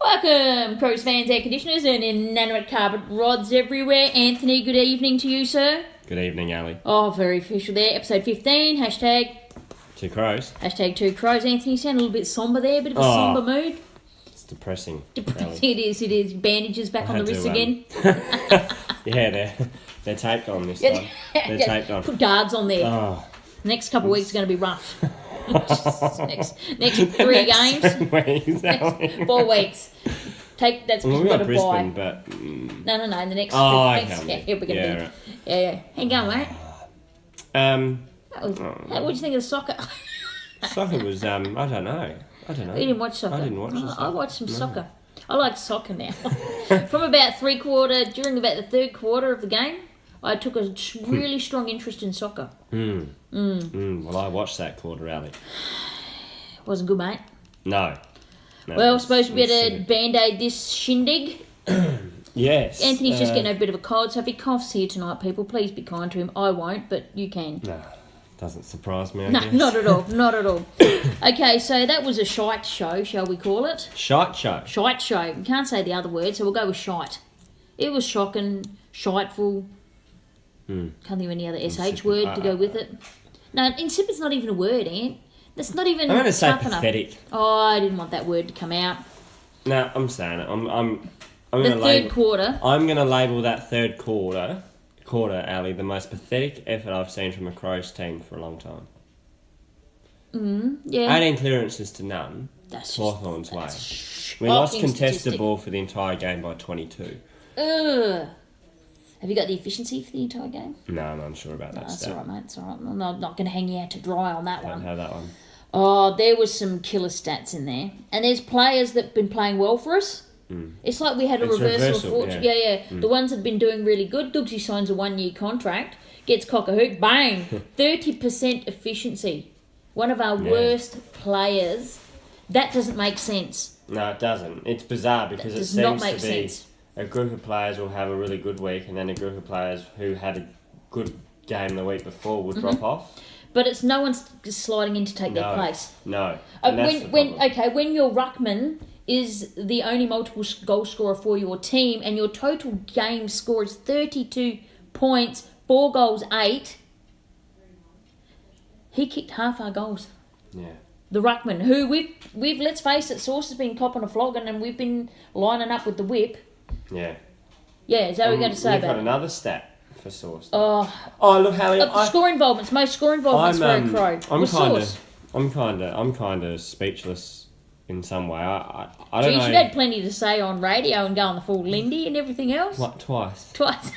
Welcome, Crows fans, air conditioners and inanimate carpet rods everywhere. Anthony, good evening to you, sir. Good evening, Ali. Oh, very official there. Episode 15, hashtag... Two Crows. Hashtag Two Crows. Anthony, you sound a little bit sombre there, a bit of a sombre mood. It's depressing. It is. Bandages back on the wrists again. Yeah, they're taped on this time. They're taped on. Put guards on there. Oh. Next couple of weeks are going to be rough. next 3 games. 7 weeks. Next 4 weeks. That's because Well, we've we got got to Brisbane, buy. but... No. In the next... okay. Yeah, we're going to be... Yeah. How you going, mate? What do you think of the soccer? Soccer was, I don't know. You didn't watch soccer? I didn't watch the soccer. I watched some soccer. I like soccer now. From about during about the third quarter of the game, I took a really strong interest in soccer. Well, I watched that quarter, Ali. Wasn't good, mate. No. Well, I suppose we better band-aid this shindig. Yes. Anthony's just getting a bit of a cold, so if he coughs here tonight, people, please be kind to him. I won't, but you can. No, doesn't surprise me, I No, guess. not at all. Okay, so that was a shite show, shall we call it? Shite show. Shite show. We can't say the other word, so we'll go with shite. It was shocking, shiteful. Can't think of any other SH word to go with it. No, insipid's not even a word, Ant. That's not even I'm going to say tough pathetic. enough. Oh, I didn't want that word to come out. No, I'm saying it. I'm The going to third quarter. I'm going to label that third quarter, Ali, the most pathetic effort I've seen from a Crows team for a long time. Yeah. 18 clearances to none. That's Hawthorn's way. just We lost shocking contested statistic. ball for the entire game by 22. Ugh. Have you got the efficiency for the entire game? No, I'm unsure about that. That's all right, mate. It's all right. I'm not going to hang you out to dry on that Don't one. have that one. Oh, there was some killer stats in there. And there's players that have been playing well for us. It's like we had a It's reversal of fortune. yeah. The ones that have been doing really good. Dougsie signs a 1-year contract, gets cock-a-hoot, bang! 30% efficiency. One of our worst players. That doesn't make sense. No, it doesn't. It's bizarre because it does not seems make to be sense. a group of players will have a really good week and then a group of players who had a good game the week before will drop off. But it's no one's sliding in to take their place. No. And that's the problem. When your ruckman is the only multiple goal scorer for your team and your total game score is 32 points, 4 goals, 8, he kicked half our goals. Yeah. The ruckman, who we've let's face it, Sauce has been copping a flogging and we've been lining up with the whip. Yeah. Yeah, is that what we're going to say You've about got it? another stat for Sauce. Oh, Look, Hallie, score involvements. Most score involvements for a Crow. I'm kind of speechless in some way. I don't Geez, know. you've had plenty to say on radio and go on the full Lindy and everything else. What, twice? Twice.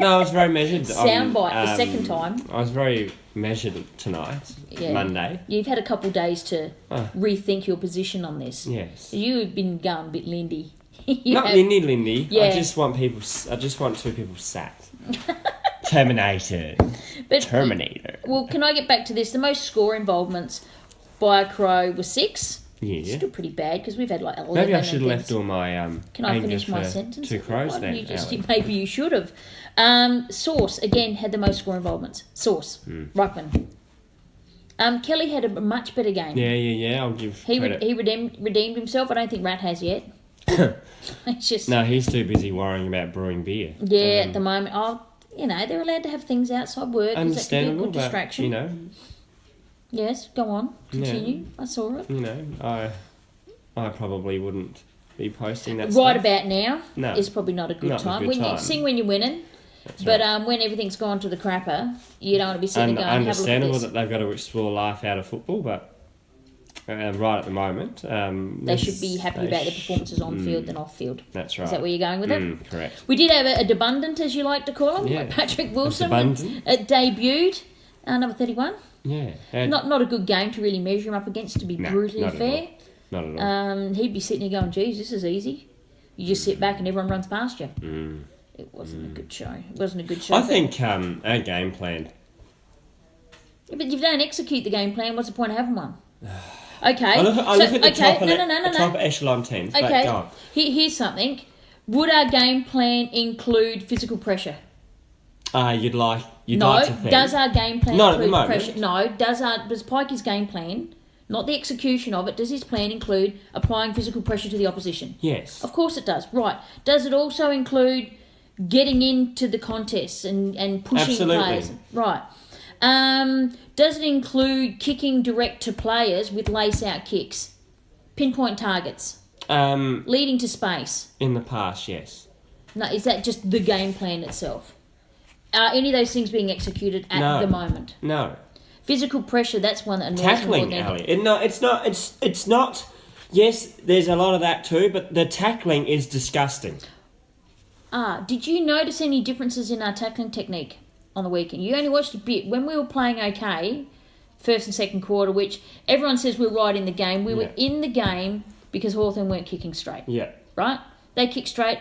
No, I was very measured. Soundbite the second time. I was very measured tonight, Monday. You've had a couple of days to rethink your position on this. Yes. You've been going a bit Lindy. Lindy. Yeah. I just want two people sacked. Terminator. Well, can I get back to this? The most score involvements by a Crow was 6. Yeah. Still pretty bad because we've had like 11. Maybe I should have left all my Can I finish my sentence? Two Crows then. Maybe you should have. Sauce again had the most score involvements. Sauce, ruckman. Kelly had a much better game. Yeah. I'll give credit. He redeemed himself. I don't think Rat has yet. It's just No, he's too busy worrying about brewing beer. Yeah, at the moment. They're allowed to have things outside work. Understandable, that can be a good distraction. but Yes, go on. Continue. Yeah. I saw it. I probably wouldn't be posting that right stuff. about now is probably not a good time. You sing when you're winning. That's but right. When everything's gone to the crapper, you don't want to be sitting there going, have a look at understandable this. that they've got to explore life out of football, but right at the moment... they should be happy about their performances on field than off field. That's right. Is that where you're going with it? Correct. We did have a debundant, as you like to call him, like Patrick Wilson. It debuted, number 31. Yeah. Not a good game to really measure him up against, to be brutally fair. Not at all. He'd be sitting there going, geez, this is easy. You just sit back and everyone runs past you. It wasn't a good show. I think our game plan... Yeah, but if you don't execute the game plan, what's the point of having one? Okay. I look at the top echelon teams. Okay. Go on. Here's something. Would our game plan include physical pressure? You'd like to think. Does our game plan Not include at the moment. pressure? No. Does Pikey's game plan not the execution of it, does his plan include applying physical pressure to the opposition? Yes. Of course it does. Right. Does it also include getting into the contests and pushing Absolutely. players? Right. Does it include kicking direct to players with lace-out kicks? Pinpoint targets? Leading to space? In the past, yes. No, is that just the game plan itself? Are any of those things being executed at the moment? No. Physical pressure, that's one that annoys Tackling, me more than Ali. No, it's not. It's not. Yes, there's a lot of that too, but the tackling is disgusting. Did you notice any differences in our tackling technique on the weekend? You only watched a bit. When we were playing okay, first and second quarter, which everyone says we're right in the game, we were in the game because Hawthorn weren't kicking straight. Yeah. Right? They kicked straight.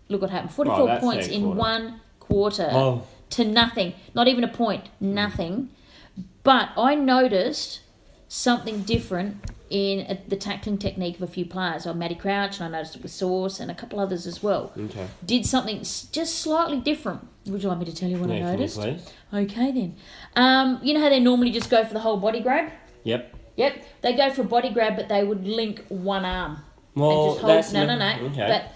Look what happened. 44 points in 1 quarter to nothing. Not even a point. Nothing. But I noticed something different in the tackling technique of a few players. Matty Crouch, and I noticed it with Sauce and a couple others as well. Okay. Did something just slightly different. Would you like me to tell you what I noticed? Can you please? Okay then. You know how they normally just go for the whole body grab? Yep. Yep. They go for a body grab, but they would link one arm. Well, and just hold, that's... No. Okay. But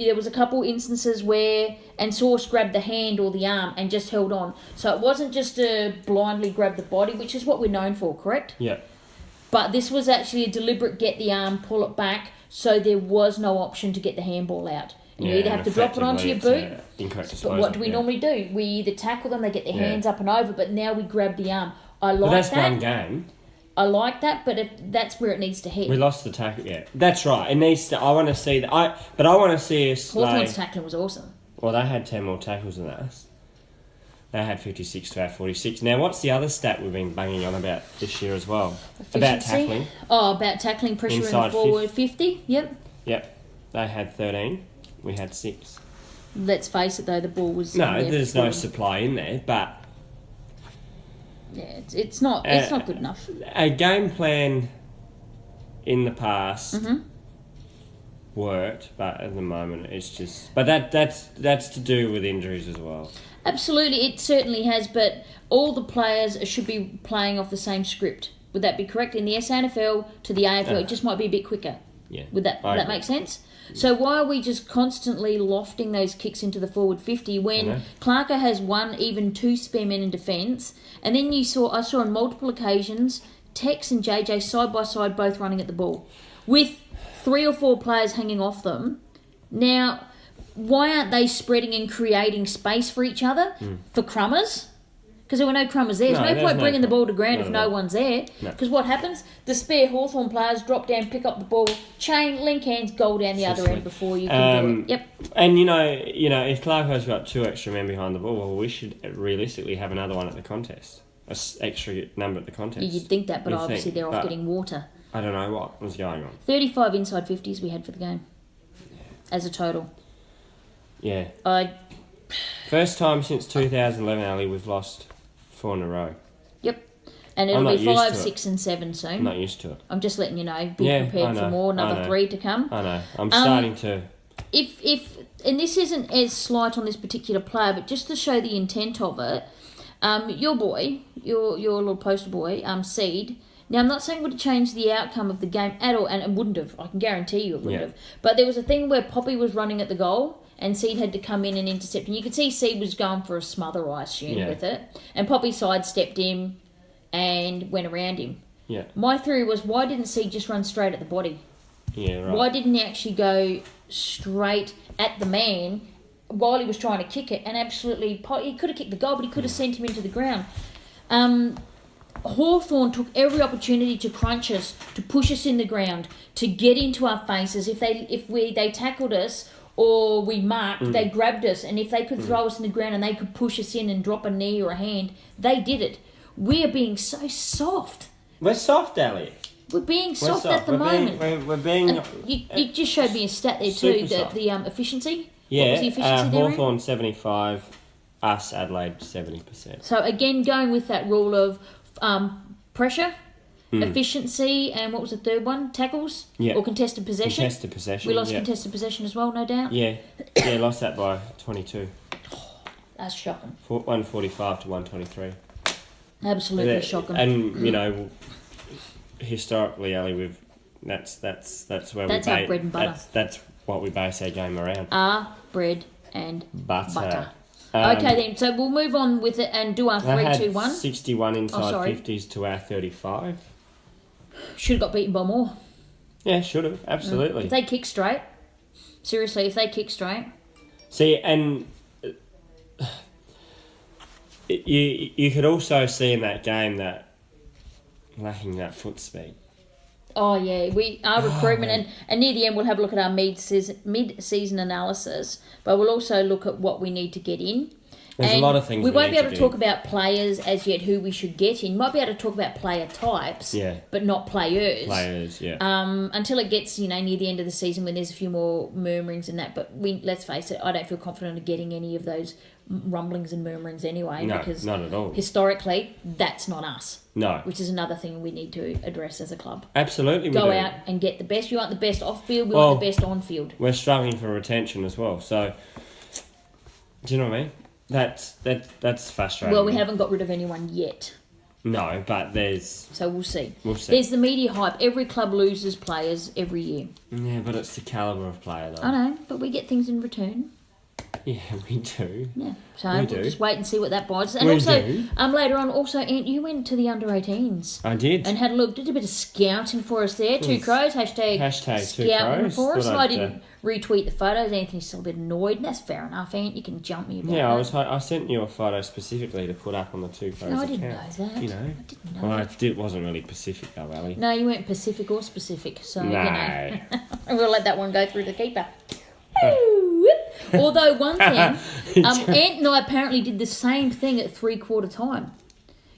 there was a couple instances where... And Sauce grabbed the hand or the arm and just held on. So it wasn't just to blindly grab the body, which is what we're known for, correct? Yep. But this was actually a deliberate get the arm, pull it back, so there was no option to get the handball out. And you either have to drop it onto your boot. But what do we normally do? We either tackle them, they get their hands up and over, but now we grab the arm. I like that's that. one game. I like that, but that's where it needs to head. We lost the tackle, That's right. It needs to... I want to see that. But I want to see us... Hawthorn's tackling was awesome. Well, they had 10 more tackles than us. They had 56 to our 46. Now, what's the other stat we've been banging on about this year as well? Efficiency. About tackling. About tackling pressure Inside in the forward 50. Yep. Yep. They had 13. We had 6. Let's face it, though, the ball was... No, there's no supply in there, but... Yeah, it's not good enough. A game plan in the past worked, but at the moment it's just... But that's to do with injuries as well. Absolutely, it certainly has, but all the players should be playing off the same script. Would that be correct? In the SANFL to the AFL, it just might be a bit quicker. Yeah. Would that make sense? So why are we just constantly lofting those kicks into the forward 50 when Clarko has 1, even 2 spare men in defence, and then I saw on multiple occasions Tex and JJ side by side both running at the ball with 3 or 4 players hanging off them. Now, why aren't they spreading and creating space for each other for crummers? Because there were no crummers there. There's no point bringing the ball to ground if no one's there. Because what happens? The spare Hawthorn players drop down, pick up the ball, chain, link hands, goal down the other end before you can do it. Yep. And, you know, if Clarko's got 2 extra men behind the ball, well, we should realistically have another one at the contest. An extra number at the contest. You'd think that, but obviously they're off getting water. I don't know what was going on. 35 inside 50s we had for the game as a total. Yeah. First time since 2011, Ali, we've lost 4 in a row. Yep. And it'll be 5, 6 and 7 soon. I'm not used to it. I'm just letting you know. Be prepared for more. Another 3 to come. I know. I'm starting to... If and this isn't as slight on this particular player, but just to show the intent of it, your boy, your little poster boy, Seed. Now, I'm not saying it would have changed the outcome of the game at all, and it wouldn't have. I can guarantee you it wouldn't have. But there was a thing where Poppy was running at the goal, and Seed had to come in and intercept. And you could see Seed was going for a smother, I assume, with it. And Poppy sidestepped him and went around him. Yeah. My theory was, why didn't Seed just run straight at the body? Yeah, right. Why didn't he actually go straight at the man while he was trying to kick it? And absolutely, he could have kicked the goal, but he could have sent him into the ground. Hawthorn took every opportunity to crunch us, to push us in the ground, to get into our faces. If they tackled us or we marked, they grabbed us, and if they could throw us in the ground and they could push us in and drop a knee or a hand, they did it. We are being so soft. We're soft, Ali. We're being soft at the moment. We're being... You just showed me a stat there too, the efficiency. Yeah, what was the efficiency there? Hawthorn 75, us Adelaide 70%. So again, going with that rule of pressure, efficiency, and what was the third one? Tackles? Yeah. Or contested possession? Contested possession, We lost contested possession as well, no doubt? Yeah, lost that by 22. That's shocking. 145 to 123. Absolutely shocking. And, you know, historically, Ali, that's where That's our bread and butter. That's what we base our game around. Bread and butter. Okay then, so we'll move on with it and do our 3-2-1. 61 inside 50s to our 35. Should have got beaten by more. Yeah, should have, absolutely. If they kick straight, seriously, if they kick straight. See, and you could also see in that game that lacking that foot speed. Oh yeah, our recruitment and near the end we'll have a look at our mid-season analysis, but we'll also look at what we need to get in. There's a lot of things we won't be able to talk about players as yet who we should get in. Might be able to talk about player types, but not players. Until it gets near the end of the season when there's a few more murmurings and that. But let's face it, I don't feel confident of getting any of those rumblings and murmurings anyway. No, because not at all. Historically, that's not us. No. Which is another thing we need to address as a club. Absolutely, we Go do. out and get the best. You want the best off field. We want the best on field. We're struggling for retention as well. So, do you know what I mean? That's frustrating. Well, we haven't got rid of anyone yet. No, but there's... So we'll see. We'll see. There's the media hype. Every club loses players every year. Yeah, but it's the calibre of player, though. I know, but we get things in return. Yeah, we do. Yeah, so we'll just wait and see what that buys. And later on, Ant, you went to the under-18s. I did. And had a look, did a bit of scouting for us there. Two Crows, hashtag scouting for us. I didn't retweet the photos. Anthony's still a bit annoyed, and that's fair enough, Ant. You can jump me about that. I sent you a photo specifically to put up on the Two Crows No, I account. didn't know that. You know? I didn't know Well, it wasn't really Pacific though, Ali. No, you weren't Pacific or specific, so, No. We'll let that one go through the keeper. Although one thing, Ant and I apparently did the same thing at 3/4 time.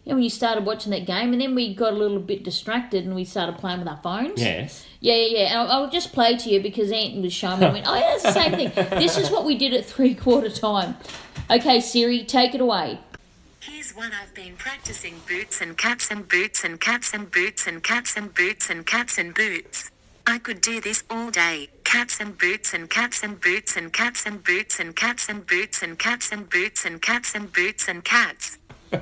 When you started watching that game, and then we got a little bit distracted and we started playing with our phones. Yes. Yeah. And I'll just play to you because Ant was showing me. I went, yeah, it's the same thing. This is what we did at 3/4 time. Okay, Siri, take it away. Here's one I've been practicing: boots and caps and boots and caps and boots and caps and boots and caps and boots. I could do this all day. Caps and boots and caps and boots and caps and boots and caps and boots and caps and boots and caps and boots and cats. So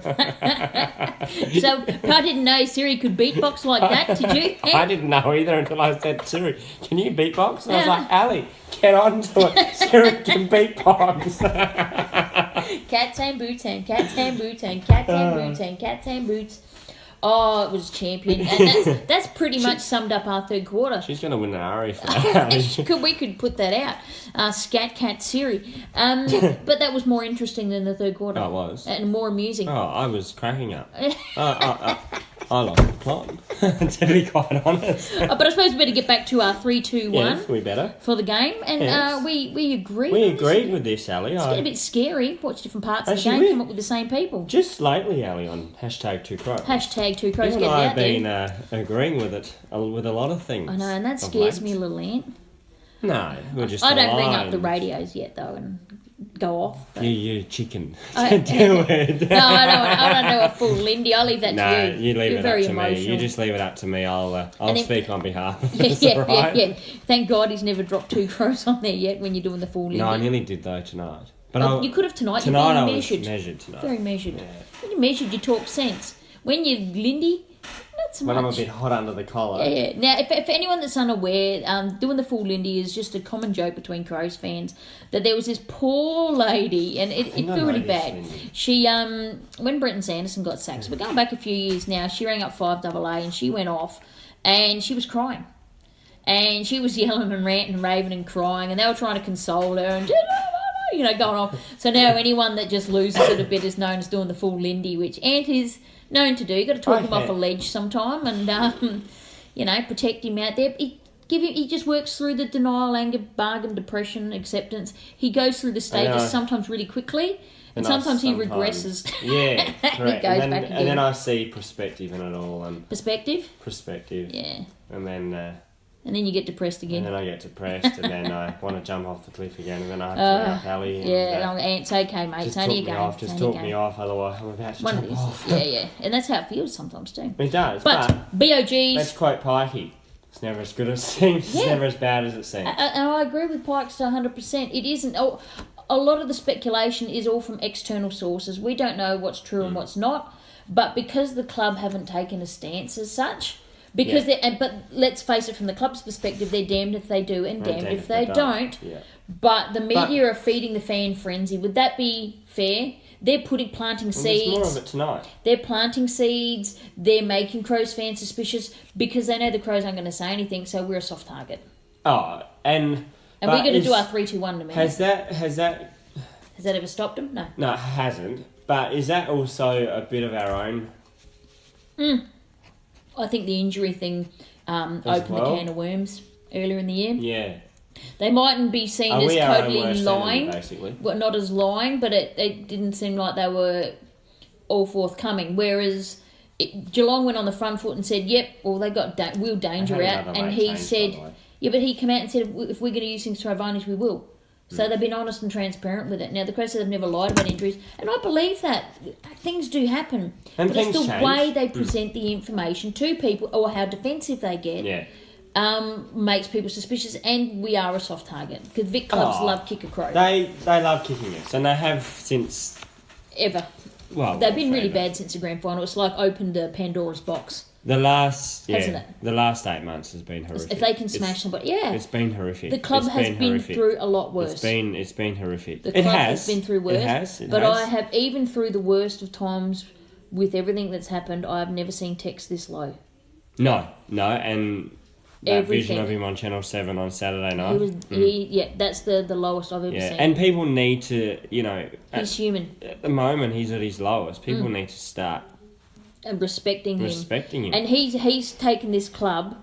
I didn't know Siri could beatbox like that, did you? I didn't know either until I said, Siri, can you beatbox? And I was like, Ali, get on to it. Siri can beatbox. Cats and boots and cats and boots and cats and boots and cats and boots. Oh, it was champion. And that's pretty much summed up our 3/4. She's going to win an Ari for that. We could put that out. Scat Cat Siri. But that was more interesting than the 3/4. Oh, it was. And more amusing. Oh, I was cracking up. I lost the plot, to be quite honest. But I suppose we better get back to our 3-2-1. Yes, we better. For the game. And yes. We agreed. We agreed with this, Ali. It's getting a bit scary. Watch different parts of the game, come up with the same people. Just lately, Ali, on hashtag 2Crows. Hashtag 2Crows, you and I have been agreeing with it, with a lot of things. I know, and that scares me a little, Ant. No, we're just I don't ring up the radios yet, though, and go off. You chicken. Do it. No, I don't know a full Lindy. I'll leave that to you. No, you leave You're it up to emotional. me. You just leave it up to me. I'll speak on behalf of us, Yeah. Thank God he's never dropped 2 Crows on there yet when you're doing the full Lindy. No, I nearly did though tonight. But you could have tonight. Tonight you're I was measured. measured tonight. Very measured. Yeah. When you measured, you talk sense. When you're Lindy, not so much. When I'm a bit hot under the collar. Yeah. Now, if anyone that's unaware, doing the full Lindy is just a common joke between Crows fans that there was this poor lady, and it felt really bad. Lindy. She, when Brenton Sanderson got sacked, so we're going back a few years now, she rang up 5AA and she went off and she was crying. And she was yelling and ranting and raving and crying, and they were trying to console her and going on. So now anyone that just loses it a bit is known as doing the full Lindy, which Ant is known to do. You've got to talk him off a ledge sometime and, protect him out there. He just works through the denial, anger, bargain, depression, acceptance. He goes through the stages sometimes really quickly, and sometimes he regresses. Yeah, correct. He goes back again. And then I see perspective in it all. And Perspective? Perspective. Yeah. And then... and then you get depressed again. And then I get depressed, and then I want to jump off the cliff again, and then I have to ring up Ali. It's okay, mate. It's only a game. Just talk me off, otherwise I'm about to jump off. Yeah. And that's how it feels sometimes too. It does, but BOGs... Let's quote Pikey. It's never as good as it seems. Yeah. It's never as bad as it seems. And I agree with Pikes to 100%. It isn't... a lot of the speculation is all from external sources. We don't know what's true and what's not, but because the club haven't taken a stance as such... Because but let's face it, from the club's perspective, they're damned if they do and damned if they don't. Yeah. But the media are feeding the fan frenzy. Would that be fair? They're planting seeds. There's more of it tonight. They're planting seeds. They're making Crows fans suspicious because they know the Crows aren't going to say anything, so we're a soft target. Oh, and we're going to do our 3-2-1 in a minute. Has that ever stopped them? No. No, it hasn't. But is that also a bit of our own? I think the injury thing opened the can of worms earlier in the year. Yeah. They mightn't be seen as totally lying. Basically. Well, not as lying, but it didn't seem like they were all forthcoming. Whereas Geelong went on the front foot and said, yep, well, they got Will Danger out. And he said, yeah, but he came out and said, if we're going to use things to our advantage, we will. So they've been honest and transparent with it. Now, the Crows have never lied about injuries, and I believe that. Things do happen. And but it's the way they present the information to people, or how defensive they get, makes people suspicious, and we are a soft target. Because Vic clubs love kick a crow. They love kicking us, and they have since... Ever. Well, they've been really bad since the grand final. It's like opened a Pandora's box. The last, hasn't it? The last 8 months has been horrific. If they can smash somebody, it's been horrific. The club has been through a lot worse. It's been horrific. The club has been through worse. It has. I have, even through the worst of times, with everything that's happened, I have never seen Tex this low. No, and that vision of him on Channel 7 on Saturday night. That's the lowest I've ever seen. And people need to, he's human. At the moment, he's at his lowest. People need to start and respecting him. And he's taken this club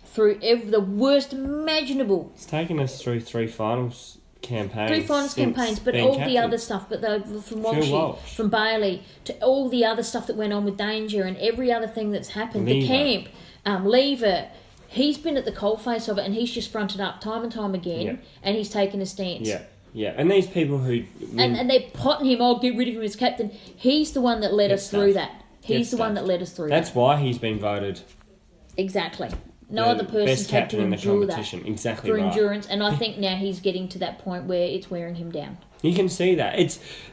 through the worst imaginable. He's taken us through 3 finals campaigns. 3 finals campaigns, but all the other stuff, from Walsh, from Bailey, to all the other stuff that went on with Danger and every other thing that's happened. Lever. The camp, Lever. He's been at the coalface of it, and he's just fronted up time and time again, and he's taken a stance. Yeah. And these people who... And they're potting him, get rid of him as captain. He's the one that led us through that. He's the one that led us through that. That's why he's been voted... Exactly. No other person's had to endure that. Exactly for right. endurance, and I think now he's getting to that point where it's wearing him down. You can see that.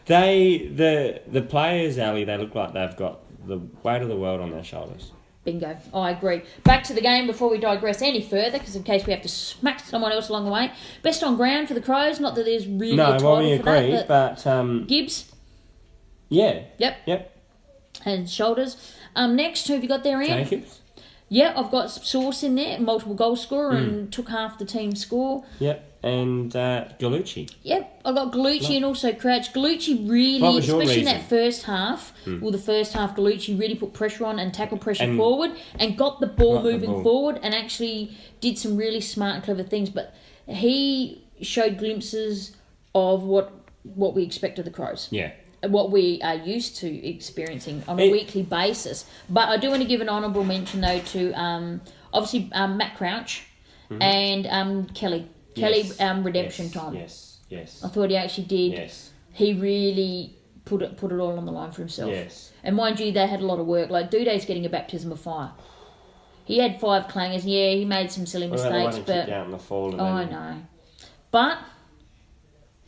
The players, Ali, they look like they've got the weight of the world on their shoulders. Bingo. I agree. Back to the game before we digress any further, because in case we have to smack someone else along the way. Best on ground for the Crows. Not that there's really a title we for agree, that, but Gibbs. Yeah. Yep. And shoulders. Next, who have you got there, Ian? Jacobs. Yeah, I've got Sauce in there, multiple goal scorer, and took half the team's score. Yep. And Gallucci. Yep, I got Gallucci and also Crouch. Gallucci really, especially in that first half, the first half, Gallucci really put pressure on and tackled pressure forward and got the ball moving forward and actually did some really smart and clever things. But he showed glimpses of what we expect of the Crows. Yeah. What we are used to experiencing on a weekly basis. But I do want to give an honourable mention, though, to obviously Matt Crouch and Kelly. Kelly, redemption time. Yes. I thought he actually did. Yes. He really put it all on the line for himself. Yes. And mind you, they had a lot of work. Like Duday's getting a baptism of fire. He had 5 clangers. Yeah, he made some silly mistakes, but out in the fall I know. But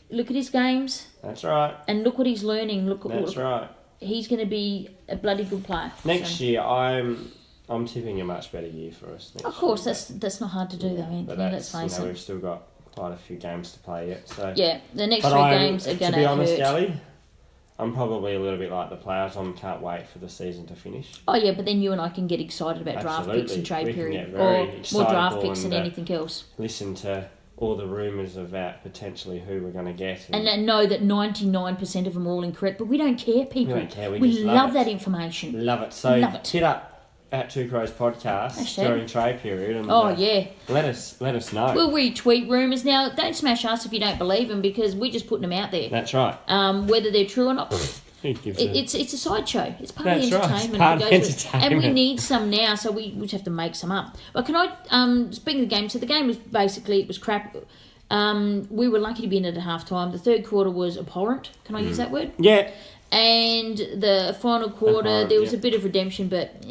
look at his games. That's right. And look what he's learning. That's right. He's going to be a bloody good player. Next year, I'm tipping a much better year for us. Of course, that's not hard to do, though, Anthony. But let's face it. We've still got quite a few games to play yet. So yeah, the next 3 games are going to hurt. To be honest, Ali, I'm probably a little bit like the players. I can't wait for the season to finish. Oh yeah, but then you and I can get excited about draft picks and trade period, or more draft picks than anything else. Listen to all the rumours about potentially who we're going to get. And know that 99% of them are all incorrect, but we don't care, people. We don't care. We love that information. Love it. So hit up at Two Crows podcast during trade period. And, let us know. We'll retweet rumours. Now, don't smash us if you don't believe them, because we're just putting them out there. That's right. Whether they're true or not, it's a sideshow. It's part of the entertainment. Right. And we need some now, so we just have to make some up. But can I, speaking of the game, so the game was basically, it was crap. We were lucky to be in it at half time. The third quarter was abhorrent. Can I use that word? Yeah. And the final quarter, there was a bit of redemption, but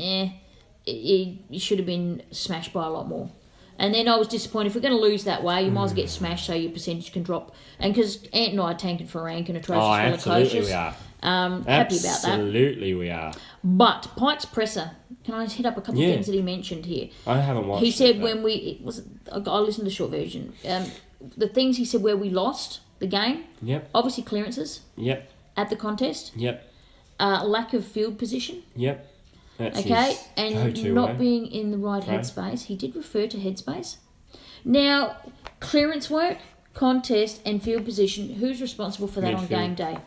it should have been smashed by a lot more. And then I was disappointed. If we're going to lose that way, you might as well get smashed so your percentage can drop. And because Ant and I are tanking for rank and a trophy full of coaches. We are. Happy about that. Absolutely, we are. But Pike's presser. Can I hit up a couple of things that he mentioned here? I haven't watched. He said I listened to the short version. The things he said where we lost the game. Yep. Obviously clearances. Yep. At the contest. Yep. Lack of field position. Yep. That's okay, and not being in the right headspace. He did refer to headspace. Now, clearance work, contest, and field position. Who's responsible for that on game day?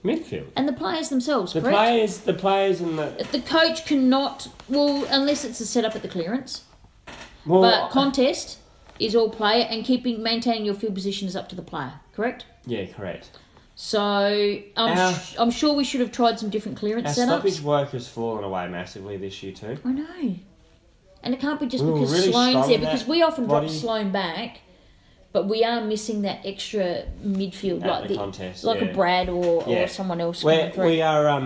Midfield. And the players themselves, the correct? The players and the... The coach cannot... Well, unless it's a setup at the clearance. Well, but contest is all player, and maintaining your field position is up to the player, correct? Yeah, correct. So, I'm sure we should have tried some different clearance setups. Our stoppage work has fallen away massively this year too. I know. And it can't be just we because really Sloane's there, because we often drop Sloane back, but we are missing that extra midfield, like the contest, like a Brad or someone else. We are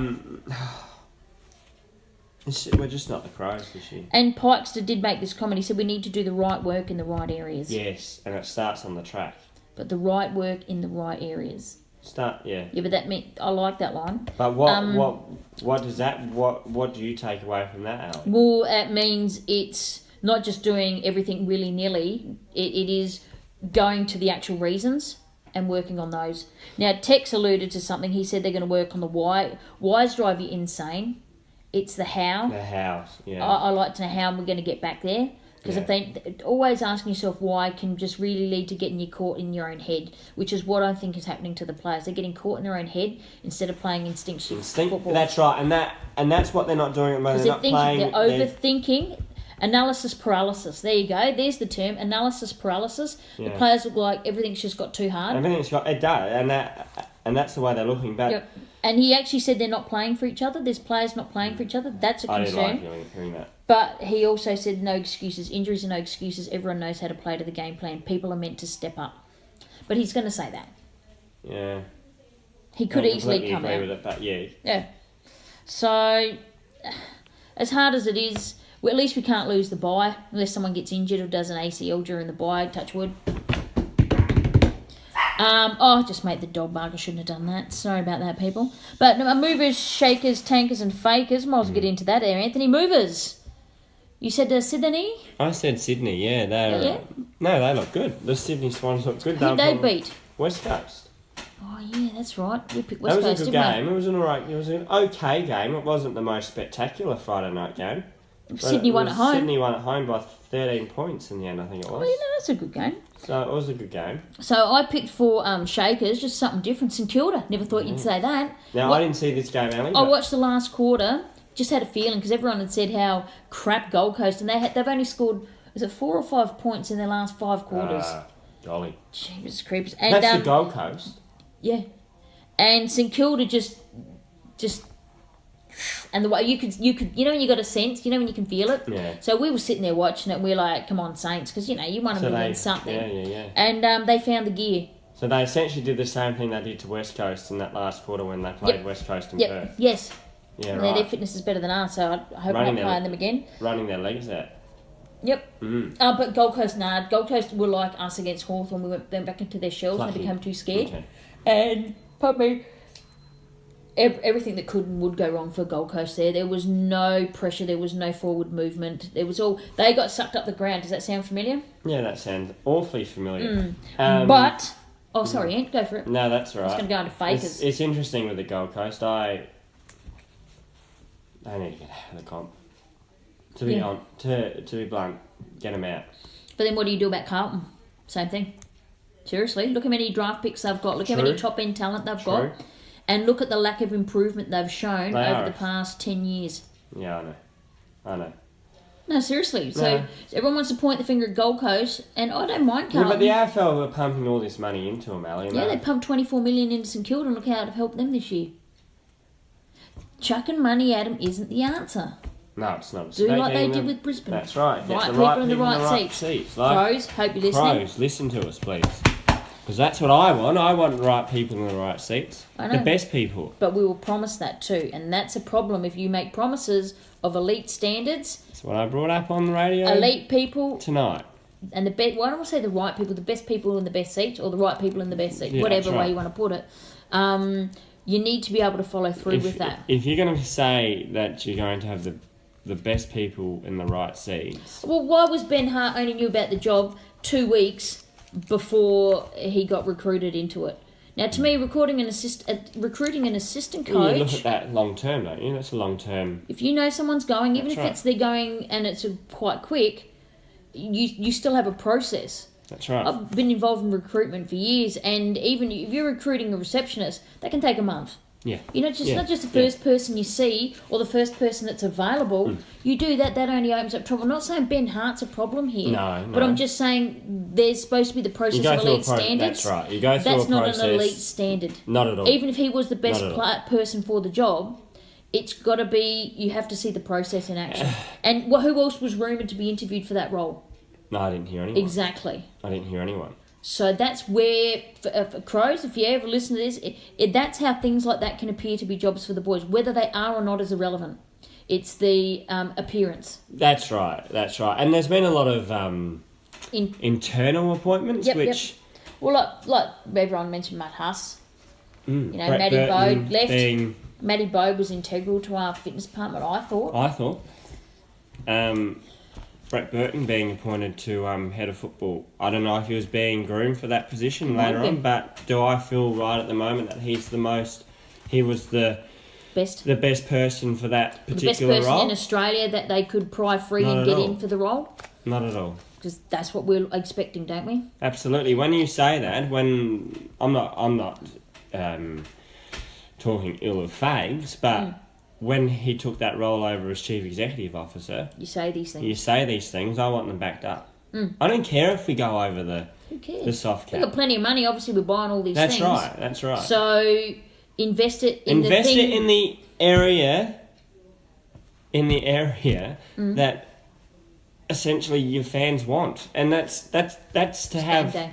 we're just not the Crows this year. And Pikester did make this comment. He said we need to do the right work in the right areas. Yes, and it starts on the track. But the right work in the right areas. Yeah, but that meant I like that line. But what does that what do you take away from that, Ali? Well, it means it's not just doing everything willy-nilly. It is going to the actual reasons and working on those. Now, Tex alluded to something. He said they're going to work on the why. Whys drive you insane. It's the how. The how, yeah. I like to know how we're going to get back there. Because I think always asking yourself why can just really lead to getting you caught in your own head, which is what I think is happening to the players. They're getting caught in their own head instead of playing instinctive football. That's right, and that's what they're not doing at the moment. They're overthinking. Analysis paralysis. There you go. There's the term. Analysis paralysis. Yeah. The players look like everything's just got too hard. It does, and that's the way they're looking. But yep. And he actually said they're not playing for each other. There's players not playing for each other. That's a concern. I didn't like hearing that. But he also said no excuses. Injuries are no excuses. Everyone knows how to play to the game plan. People are meant to step up. But he's going to say that. Yeah. He could easily come out. With it, but yeah. Yeah. So, as hard as it is, at least we can't lose the bye unless someone gets injured or does an ACL during the bye. Touch wood. I just made the dog bark. I shouldn't have done that. Sorry about that, people. But movers, shakers, tankers, and fakers. Might as well get into that there, Anthony. Movers. You said Sydney? I said Sydney. Yeah, they look good. The Sydney Swans look good. Who they beat? West Coast. Oh yeah, that's right. We picked West Coast. That was a good game. It was an alright. It was an okay game. It wasn't the most spectacular Friday night game. Sydney won at home. Sydney won at home by 13 points in the end, I think it was. Oh, yeah, that's a good game. So it was a good game. So I picked for Shakers, just something different. St Kilda. Never thought you'd say that. Now, I didn't see this game, Ali. I watched the last quarter. Just had a feeling because everyone had said how crap Gold Coast, and they've only scored, is it 4 or 5 points in their last 5 quarters? Golly. Jeepers creepers. And, that's the Gold Coast. Yeah. And St Kilda just and the way you could when you got a sense, when you can feel it. Yeah. So we were sitting there watching it. And we were like, "Come on, Saints," because you want them to win something. Yeah. And they found the gear. So they essentially did the same thing they did to West Coast in that last quarter when they played West Coast in Perth. Yes. Yeah, right. Their fitness is better than ours, so I hope we're not playing them again. Running their legs out. Yep. But Gold Coast, Gold Coast were like us against Hawthorn. We went back into their shells and they became too scared. Okay. And probably everything that could and would go wrong for Gold Coast there. There was no pressure. There was no forward movement. There was all... They got sucked up the ground. Does that sound familiar? Yeah, that sounds awfully familiar. But... Oh, sorry, Ant. Go for it. No, that's right. I was going to go into fakers. It's interesting with the Gold Coast. They need to get out of the comp. To be blunt, get them out. But then what do you do about Carlton? Same thing. Seriously, look how many draft picks they've got. Look how many top end talent they've got, and look at the lack of improvement they've shown over the past 10 years. Yeah, I know. No, seriously. So everyone wants to point the finger at Gold Coast, and I don't mind Carlton. Yeah, but the AFL are pumping all this money into them, Ali. Yeah, they pumped 24 million into St Kilda, and look how it helped them this year. Chucking money at them isn't the answer. No, it's not. Do like they did with Brisbane. That's right. Right people in the right seats. Crows, hope you're listening. Crows, listen to us, please. Because that's what I want. I want the right people in the right seats. I know. The best people. But we will promise that too. And that's a problem if you make promises of elite standards. That's what I brought up on the radio. Elite people. Tonight. And why don't I say the right people, the best people in the best seats, or the right people in the best seats, yeah, whatever way you want to put it. You need to be able to follow through with that. If you're going to say that you're going to have the best people in the right seats... Well, why was Ben Hart only knew about the job 2 weeks before he got recruited into it? Now, to me, recruiting an assistant coach... Well, you look at that long term, don't you? That's a long term... If you know someone's going, even That's if right. it's they're going and it's quite quick, you still have a process. That's right. I've been involved in recruitment for years, and even if you're recruiting a receptionist, that can take a month. Yeah. You know, not just the first person you see or the first person that's available. You do that only opens up trouble. I'm not saying Ben Hart's a problem here. No. But I'm just saying there's supposed to be the process of elite standards. That's right. You go through That's a not process. an elite standard. Not at all. Even if he was the best person for the job, it's got to be, you have to see the process in action. And who else was rumoured to be interviewed for that role? No, I didn't hear anyone. Exactly. I didn't hear anyone. So that's where, for Crows, if you ever listen to this, that's how things like that can appear to be jobs for the boys. Whether they are or not is irrelevant. It's the appearance. That's right. And there's been a lot of internal appointments, which... Yep. Well, like everyone mentioned, Matt Huss. You know, Brett Matty Burton Bode left. being- Matty Bode was integral to our fitness department, I thought. Brett Burton being appointed to head of football. I don't know if he was being groomed for that position He might later have on, been. but do I feel right at the moment that he was the best person for that The best particular person role? in Australia that they could pry free Not and at get all. in for the role? Not at all. Because that's what we're expecting, don't we? Absolutely. When you say that, when I'm not talking ill of Fags, but when he took that role over as chief executive officer, You say these things. you say these things. I want them backed up. I don't care if we go over the Who cares? the soft cap. We've got plenty of money. Obviously, we're buying all these That's things. right. That's right. So invest it in Invest the thing. it in the area. That essentially your fans want, and that's to have Game day.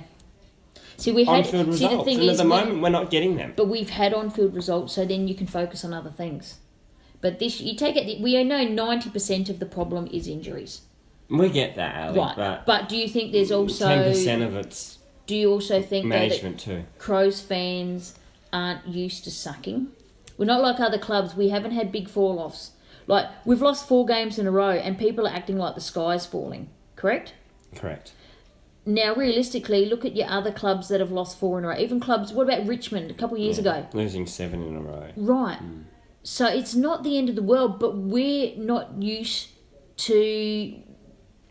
See, we had. on-field See, results. the thing And is, at the moment, we're not getting them. but we've had on-field results, so then you can focus on other things. But this, you take it. We know 90% of the problem is injuries, We get that, Ali, right? But do you think there's also 10% of it's Do you also think management too. that Crows fans aren't used to sucking? We're not like other clubs. We haven't had big fall-offs. Like, we've lost 4 games in a row and people are acting like the sky's falling. Correct? Correct. Now, realistically, look at your other clubs that have lost 4 in a row. Even clubs, what about Richmond a couple of years ago? Losing 7 in a row. Right. So it's not the end of the world, but we're not used to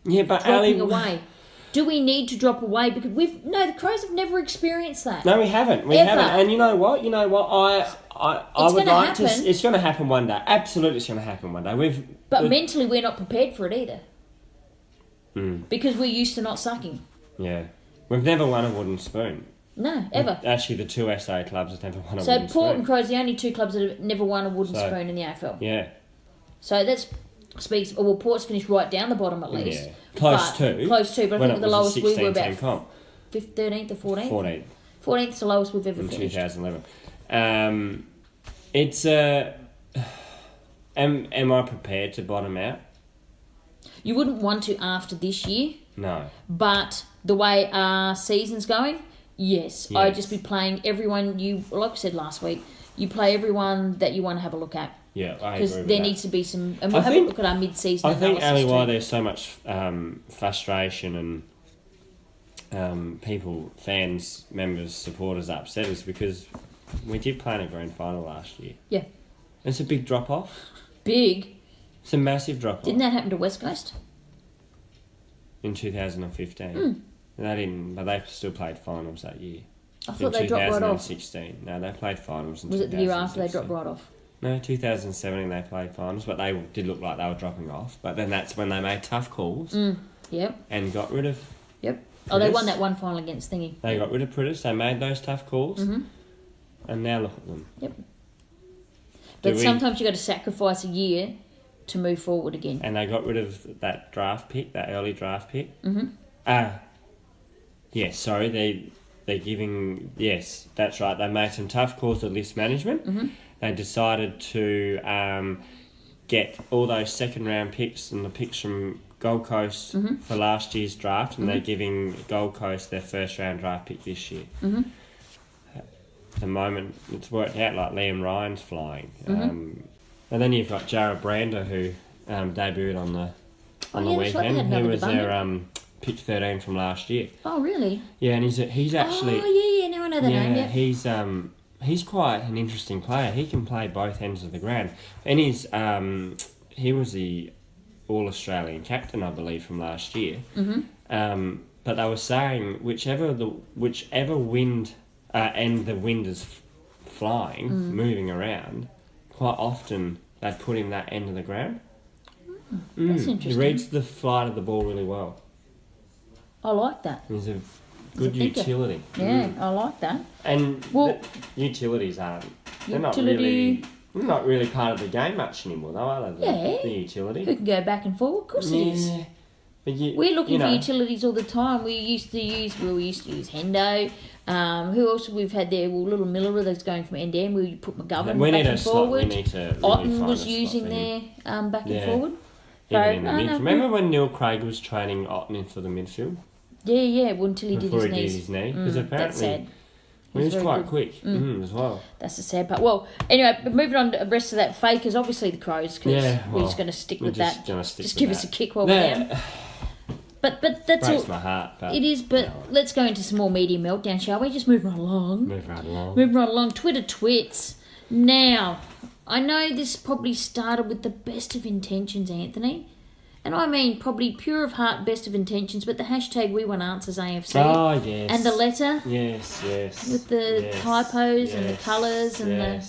Yeah, but dropping Ali, away. Do we need to drop away? Because the Crows have never experienced that. No, we haven't. We Ever. haven't. And you know what? I It's would gonna like to. happen. It's going to happen one day. Absolutely, it's going to happen one day. But mentally, we're not prepared for it either. Because we're used to not sucking. Yeah, we've never won a wooden spoon. No, ever. Actually, the 2 SA clubs have never won a So wooden Port and spoon. Crows are the only 2 clubs that have never won a wooden So, spoon in the AFL. Yeah, So that speaks. Well, Port's finished right down the bottom at least. yeah, close to. Close to, but I when think it the was a lowest we were 16-team about comp. 13th or 14th. 14th 14th is the lowest we've ever in finished. 2011. It's am I prepared to bottom out? You wouldn't want to after this year, No. but the way our season's going, yes. I'd Yes. just be playing everyone. Like I said last week, you play everyone that you want to have a look at. Yeah, I agree Because with there that. needs to be some, and we'll I have a think- look at our mid-season I think, analysis Ali, why too. there's so much frustration and people, fans, members, supporters upset is because we did play in a grand final last year. Yeah, It's a big drop off. big. It's a massive drop off Didn't that happen to West Coast? in 2015. They didn't, but they still played finals that year. I In thought they dropped right off. 2016. No, they played finals in Was it the year after they 2016. dropped right off? No, 2017 they played finals, but they did look like they were dropping off. But then that's when they made tough calls Yep, and got rid of. yep. Oh, they Pritis. won that one final against Thingy. They got rid of Pritis. They made those tough calls, and now look at them. Yep. Do But we- sometimes you got to sacrifice a year to move forward again. And they got rid of that draft pick, that early draft pick. Yes, sorry, they're giving. Yes, that's right. They made some tough calls to list management. They decided to get all those second round picks and the picks from Gold Coast for last year's draft, and they're giving Gold Coast their first round draft pick this year. the moment it's worked out, like Liam Ryan's flying. And then you've got Jared Brander, who debuted on the weekend. He was their pick 13 from last year. Oh, really? Yeah, and he's actually... Oh, yeah, now I know the name, yeah. He's quite an interesting player. He can play both ends of the ground. And he was the All-Australian captain, I believe, from last year. But they were saying whichever wind and the wind is flying, moving around, quite often they put him that end of the ground. That's interesting. He reads the flight of the ball really well. I like that. He's a good utility. Yeah, I like that. And the utilities aren't... They're not really part of the game much anymore, though, are they? The utility. Who can go back and forward? Of course it is. But we're looking for utilities all the time. We used to use Hendo. Who else we've had there? Well, little Miller that's going from end to end. We put McGovern back and forward. We need to really Otten was using there back and forward. So, remember when Neil Craig was training Otten for the midfield? Yeah, well, until he did his knee. Because apparently he was quite quick as well. That's the sad part. Well, anyway, moving on to the rest of that fakers, obviously the Crows, because we're just going to stick with that. Just give us a kick while we're down. But that's breaks all. My heart. But it is, but let's go into some more media meltdown, shall we? Just move right along. Move right along. Twitter twits. Now, I know this probably started with the best of intentions, Anthony. And I mean probably pure of heart, best of intentions, but the hashtag We Want Answers AFC. Oh, yes. And the letter. Yes. With the typos and the colours and the...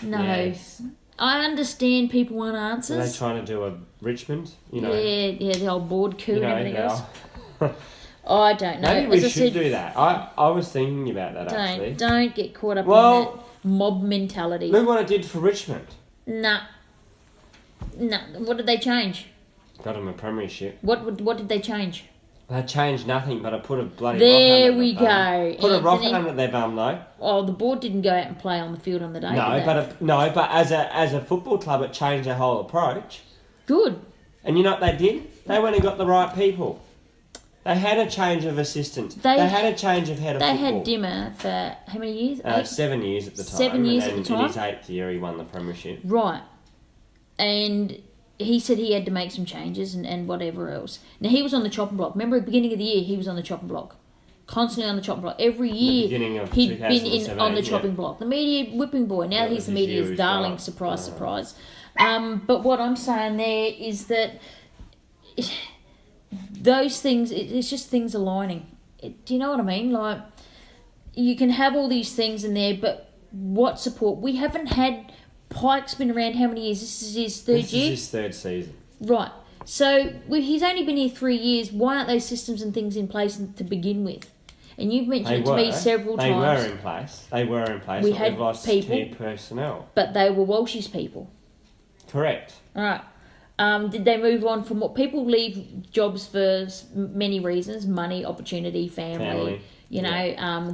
No. Yes. I understand people want answers. Are they trying to do a Richmond? Yeah, the old board coup and everything else. I don't know. Maybe we should do that. I was thinking about that, actually. Don't get caught up in that mob mentality. Look what I did for Richmond. Nah. What did they change? Got them a premiership. What did they change? They changed nothing, but I put a bloody there rocket we go. Bum. Put a rocket under their bum, though. Oh, the board didn't go out and play on the field on the day. But as a football club, it changed their whole approach. Good. And you know what they did? They went and got the right people. They had a change of assistants. They had a change of head of football. They had Dimmer for how many years? 7 years at the time. 7 years at the time. In his 8th year, he won the premiership. Right. And he said he had to make some changes and whatever else. Now, he was on the chopping block. Remember, at the beginning of the year, he was on the chopping block. Constantly on the chopping block. Every year, he'd been on the chopping block. The media whipping boy. Now he's the media's darling. Surprise, surprise. But what I'm saying there is that those things, it's just things aligning. Do you know what I mean? Like, you can have all these things in there, but what support? We haven't had... Pike's been around how many years? This is his third year? This is his third season. Right. So he's only been here 3 years. Why aren't those systems and things in place to begin with? And you've mentioned it to me several times. They were in place. We had lost people, key personnel. But they were Walsh's people. Correct. All right. Did they move on from what people leave jobs for many reasons? Money, opportunity, family.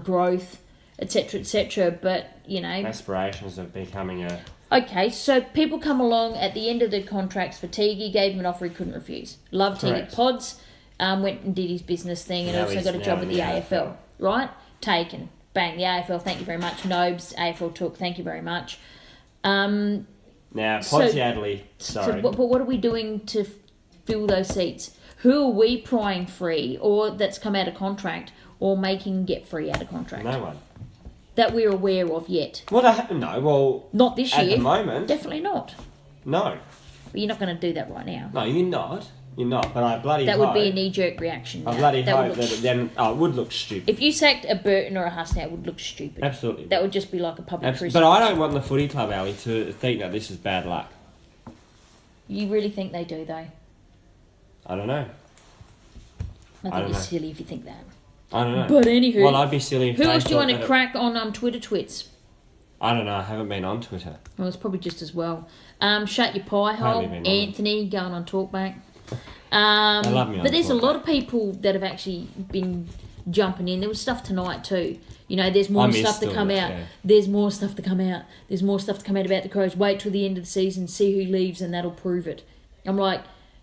Growth, etc. But, aspirations of becoming a... Okay, so people come along at the end of the contracts for Teague, gave him an offer he couldn't refuse. Loved Teague. Pods went and did his business thing and also got a job with the AFL. Right? Taken. Bang, the AFL, thank you very much. Nobes, AFL took, thank you very much. Now, Podsiadley, sorry. But what are we doing to fill those seats? Who are we prying free or that's come out of contract or making get free out of contract? No one. That we're aware of yet. Not this year. At the moment. Definitely not. No. But you're not going to do that right now. No, you're not. But I bloody hope... That would be a knee-jerk reaction. I bloody hope that it would look stupid. If you sacked a Burton or a Hasnt, it would look stupid. Absolutely. That would just be like a public crucifixion. But I don't want the footy club, Ali, to think that this is bad luck. You really think they do, though? I don't know. I think you're silly if you think that. I don't know. But anywho... Well, I'd be silly if who else do you want to crack on Twitter twits? I don't know. I haven't been on Twitter. Well, it's probably just as well. Shut your pie hole. Anthony going on Talkback. They love me on But there's Talkback. a lot of people that have actually been jumping in. There was stuff tonight too. There's more stuff to come out. Yeah. There's more stuff to come out. There's more stuff to come out about the Crows. Wait till the end of the season, see who leaves, and that'll prove it. I'm like,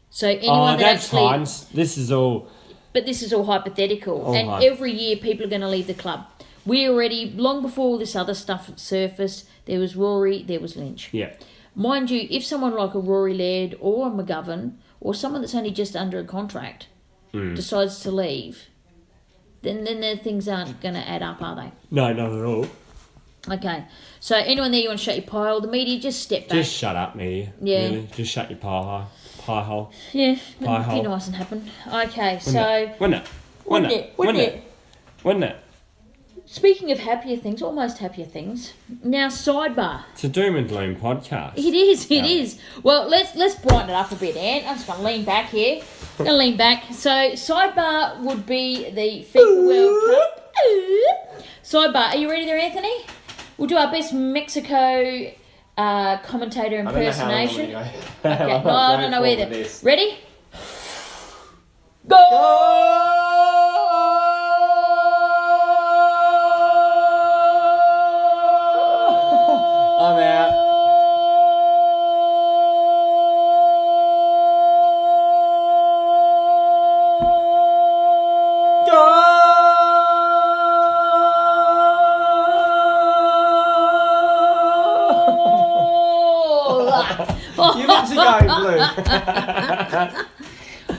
so anyone that actually... Oh, that's fine. This is all... But this is all hypothetical. Every year people are going to leave the club. We already, long before all this other stuff surfaced, there was Rory, there was Lynch. Yeah. Mind you, if someone like a Rory Laird or a McGovern or someone that's only just under a contract decides to leave, then their things aren't going to add up, are they? No, not at all. Okay. So anyone there you want to shut your pie hole? The media, just step back. Just shut up, media. Yeah. Really. Just shut your pie hole. Yeah, Pie it'd be hole. nice and happen. Okay, Wouldn't it? Wouldn't it? Speaking of happier things, almost happier things. Now, sidebar. It's a doom and gloom podcast. It is. Well, let's brighten it up a bit, Ant. I'm just going to lean back here. So, sidebar would be the FIFA World Cup. Sidebar. Are you ready there, Anthony? We'll do our best Mexico commentator impersonation. Okay, no, I don't know either. Ready? Go! I'm out. Your lips are going blue.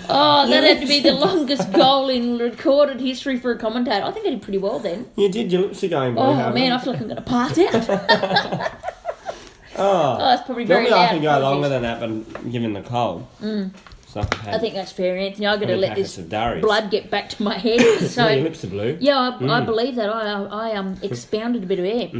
Oh, that had to be the longest goal in recorded history for a commentator. I think I did pretty well then. You did, your lips are going blue. Oh, man, I feel like I'm going to pass out. Oh, that's probably very normally loud. I can go longer than that, but given the cold. So I think that's fair, Anthony. I've got to let this blood blood get back to my head. So your lips are blue. Yeah, I believe that. I expounded a bit of air.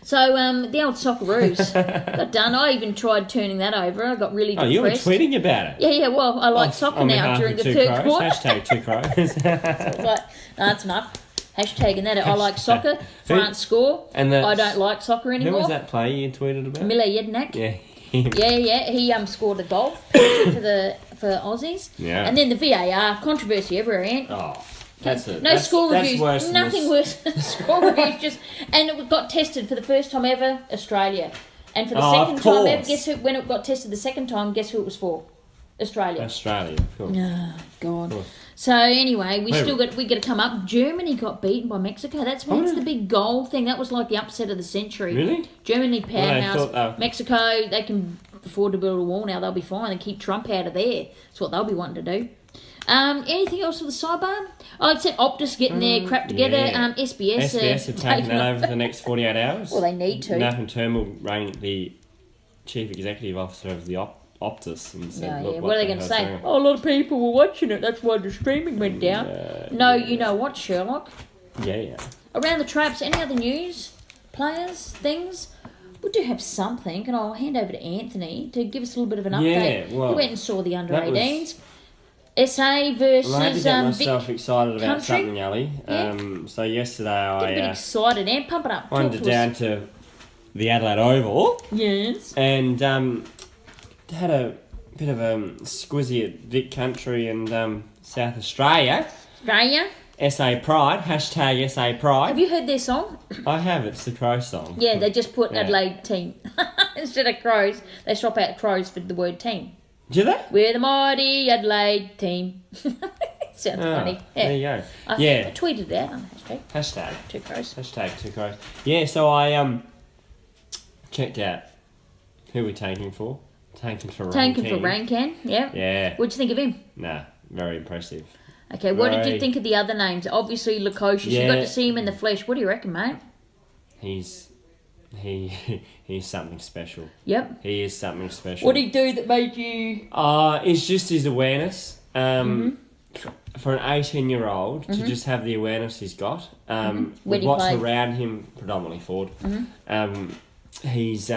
So the old Socceroos got done. I even tried turning that over. I got really depressed. Oh, you were tweeting about it. Yeah. Well, I like soccer now during the third quarter. Hashtag TwoCrows. No, that's enough. Hashtagging that. I like soccer. France score. And I don't like soccer anymore. Who was that player you tweeted about? Mila Jednak. Yeah. He scored a goal for Aussies. Yeah. And then the VAR controversy everywhere, Ant. Oh. Score reviews. Worse Nothing worse than score reviews. And it got tested for the first time ever, Australia. And for the second time ever, guess who? When it got tested the second time, guess who it was for? Australia. Australia, of course. Oh God. So anyway, we got to come up. Germany got beaten by Mexico. That's the big goal thing. That was like the upset of the century. Really? Germany powerhouse. Well, Mexico, they can afford to build a wall now. They'll be fine. They keep Trump out of there. That's what they'll be wanting to do. Anything else with the sidebar? Oh, except Optus getting their crap together. Yeah. SBS are taking that over for the next 48 hours. Well, they need to. Nathan Turnbull rang the chief executive officer of the Optus and said, "Look, what are they going to say? Oh, a lot of people were watching it. That's why the streaming went down." You know what, Sherlock? Yeah. Around the traps, any other news, players, things? We do have something, and I'll hand over to Anthony to give us a little bit of an update. Yeah, well, he went and saw the under-18s. SA versus I had to get myself VIC excited about Country. something, Ali. Yeah. So yesterday Get a bit excited, and pump it up. wandered down to the Adelaide Oval. Yes. And had a bit of a squizzy at VIC Country and South Australia. Australia. SA Pride, hashtag SA Pride. Have you heard their song? I have, it's the Crow song. Yeah, they just put Adelaide team. Instead of Crows, they swap out Crows for the word team. Did they? We're the mighty Adelaide team. Sounds funny. Yeah. There you go. I tweeted it out on Hashtag. TwoCrows. Hashtag TwoCrows. Yeah, so I checked out who we're taking for. Taking for Rankin, yeah. Yeah. What'd you think of him? Nah, very impressive. Okay, what did you think of the other names? Obviously, Lukosius. You got to see him in the flesh. What do you reckon, mate? He's something special. Yep. He is something special. What did he do that made you... It's just his awareness. For an 18-year-old to just have the awareness he's got, with what's around him, predominantly forward, he's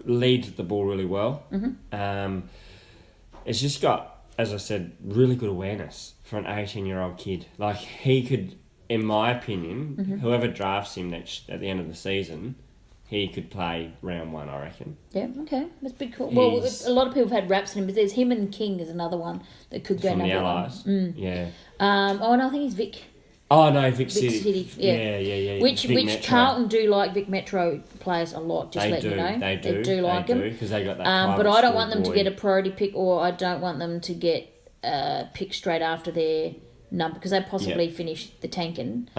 leads the ball really well. It's just got, as I said, really good awareness for an 18-year-old kid. Like, he could, in my opinion, whoever drafts him at the end of the season, he could play round one, I reckon. Yeah, okay. That's pretty cool. Well, a lot of people have had raps in him, but there's him and King is another one that could go number one. Yeah. No, I think he's Vic. Oh, no, Vic City. Yeah. Which Carlton do like Vic Metro players a lot, just let you know. They do like them. because they got that but I don't want them to get a priority pick, or I don't want them to get picked straight after their number, because they possibly finish the tanking.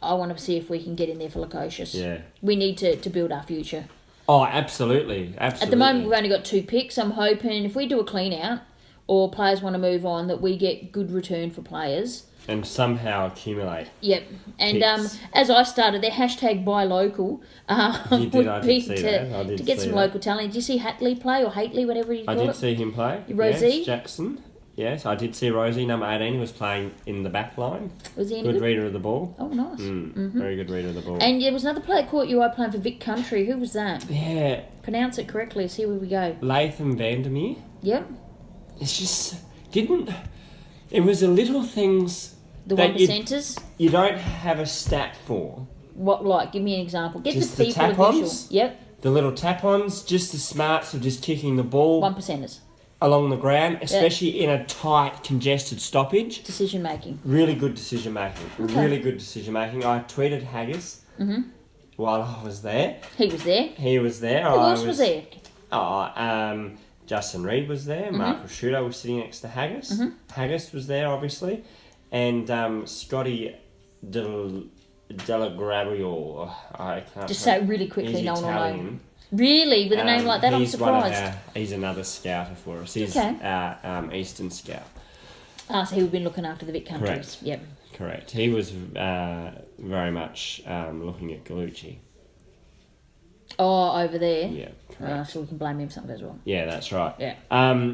I want to see if we can get in there for Lukosius. Yeah. We need to build our future. Oh, absolutely. Absolutely. At the moment, we've only got 2 picks. I'm hoping if we do a clean out or players want to move on, that we get good return for players. And somehow accumulate. Yep. And picks. as I started, their hashtag buy local You did, I did see that. I did to get see some that. local talent. Did you see Hatley play or Hatley, whatever you call it? I did see him play. Rosie? Yes, Jackson. Yes, I did see Rosie, number 18, was playing in the back line. Was he any Good good? reader of the ball. Oh, nice. Very good reader of the ball. And there was another player caught your eye playing for VIC Country. Who was that? Yeah, Pronounce it correctly. See where we go. Latham Vandermeer. Yep. It's just it was the little things The that 1%ers. you don't have a stat for. What, like? Give me an example. Get Just the the people a tap-ons? visual. Yep. The little tap-ons, just the smarts of just kicking the ball 1%ers. along the ground, especially in a tight, congested stoppage. Decision making. Really good decision making. Okay. Really good decision making. I tweeted Haggis while I was there. He was there. He was there. Who else was there? Justin Reed was there. Mark Rashudo was sitting next to Haggis. Haggis was there, obviously. And Scotty Delagrabiol. I can't Just say say it really quickly. He's No one will know. Italian. Really, with a name like that, I'm He's one of surprised. he's another scouter for us. He's Okay. our Eastern scout. So he would been looking after the VIC countries. Correct. Yep. Correct. He was very much looking at Gallucci. Oh, over there. Yeah. Correct. So we can blame him if something goes wrong. Yeah, that's right. Yeah.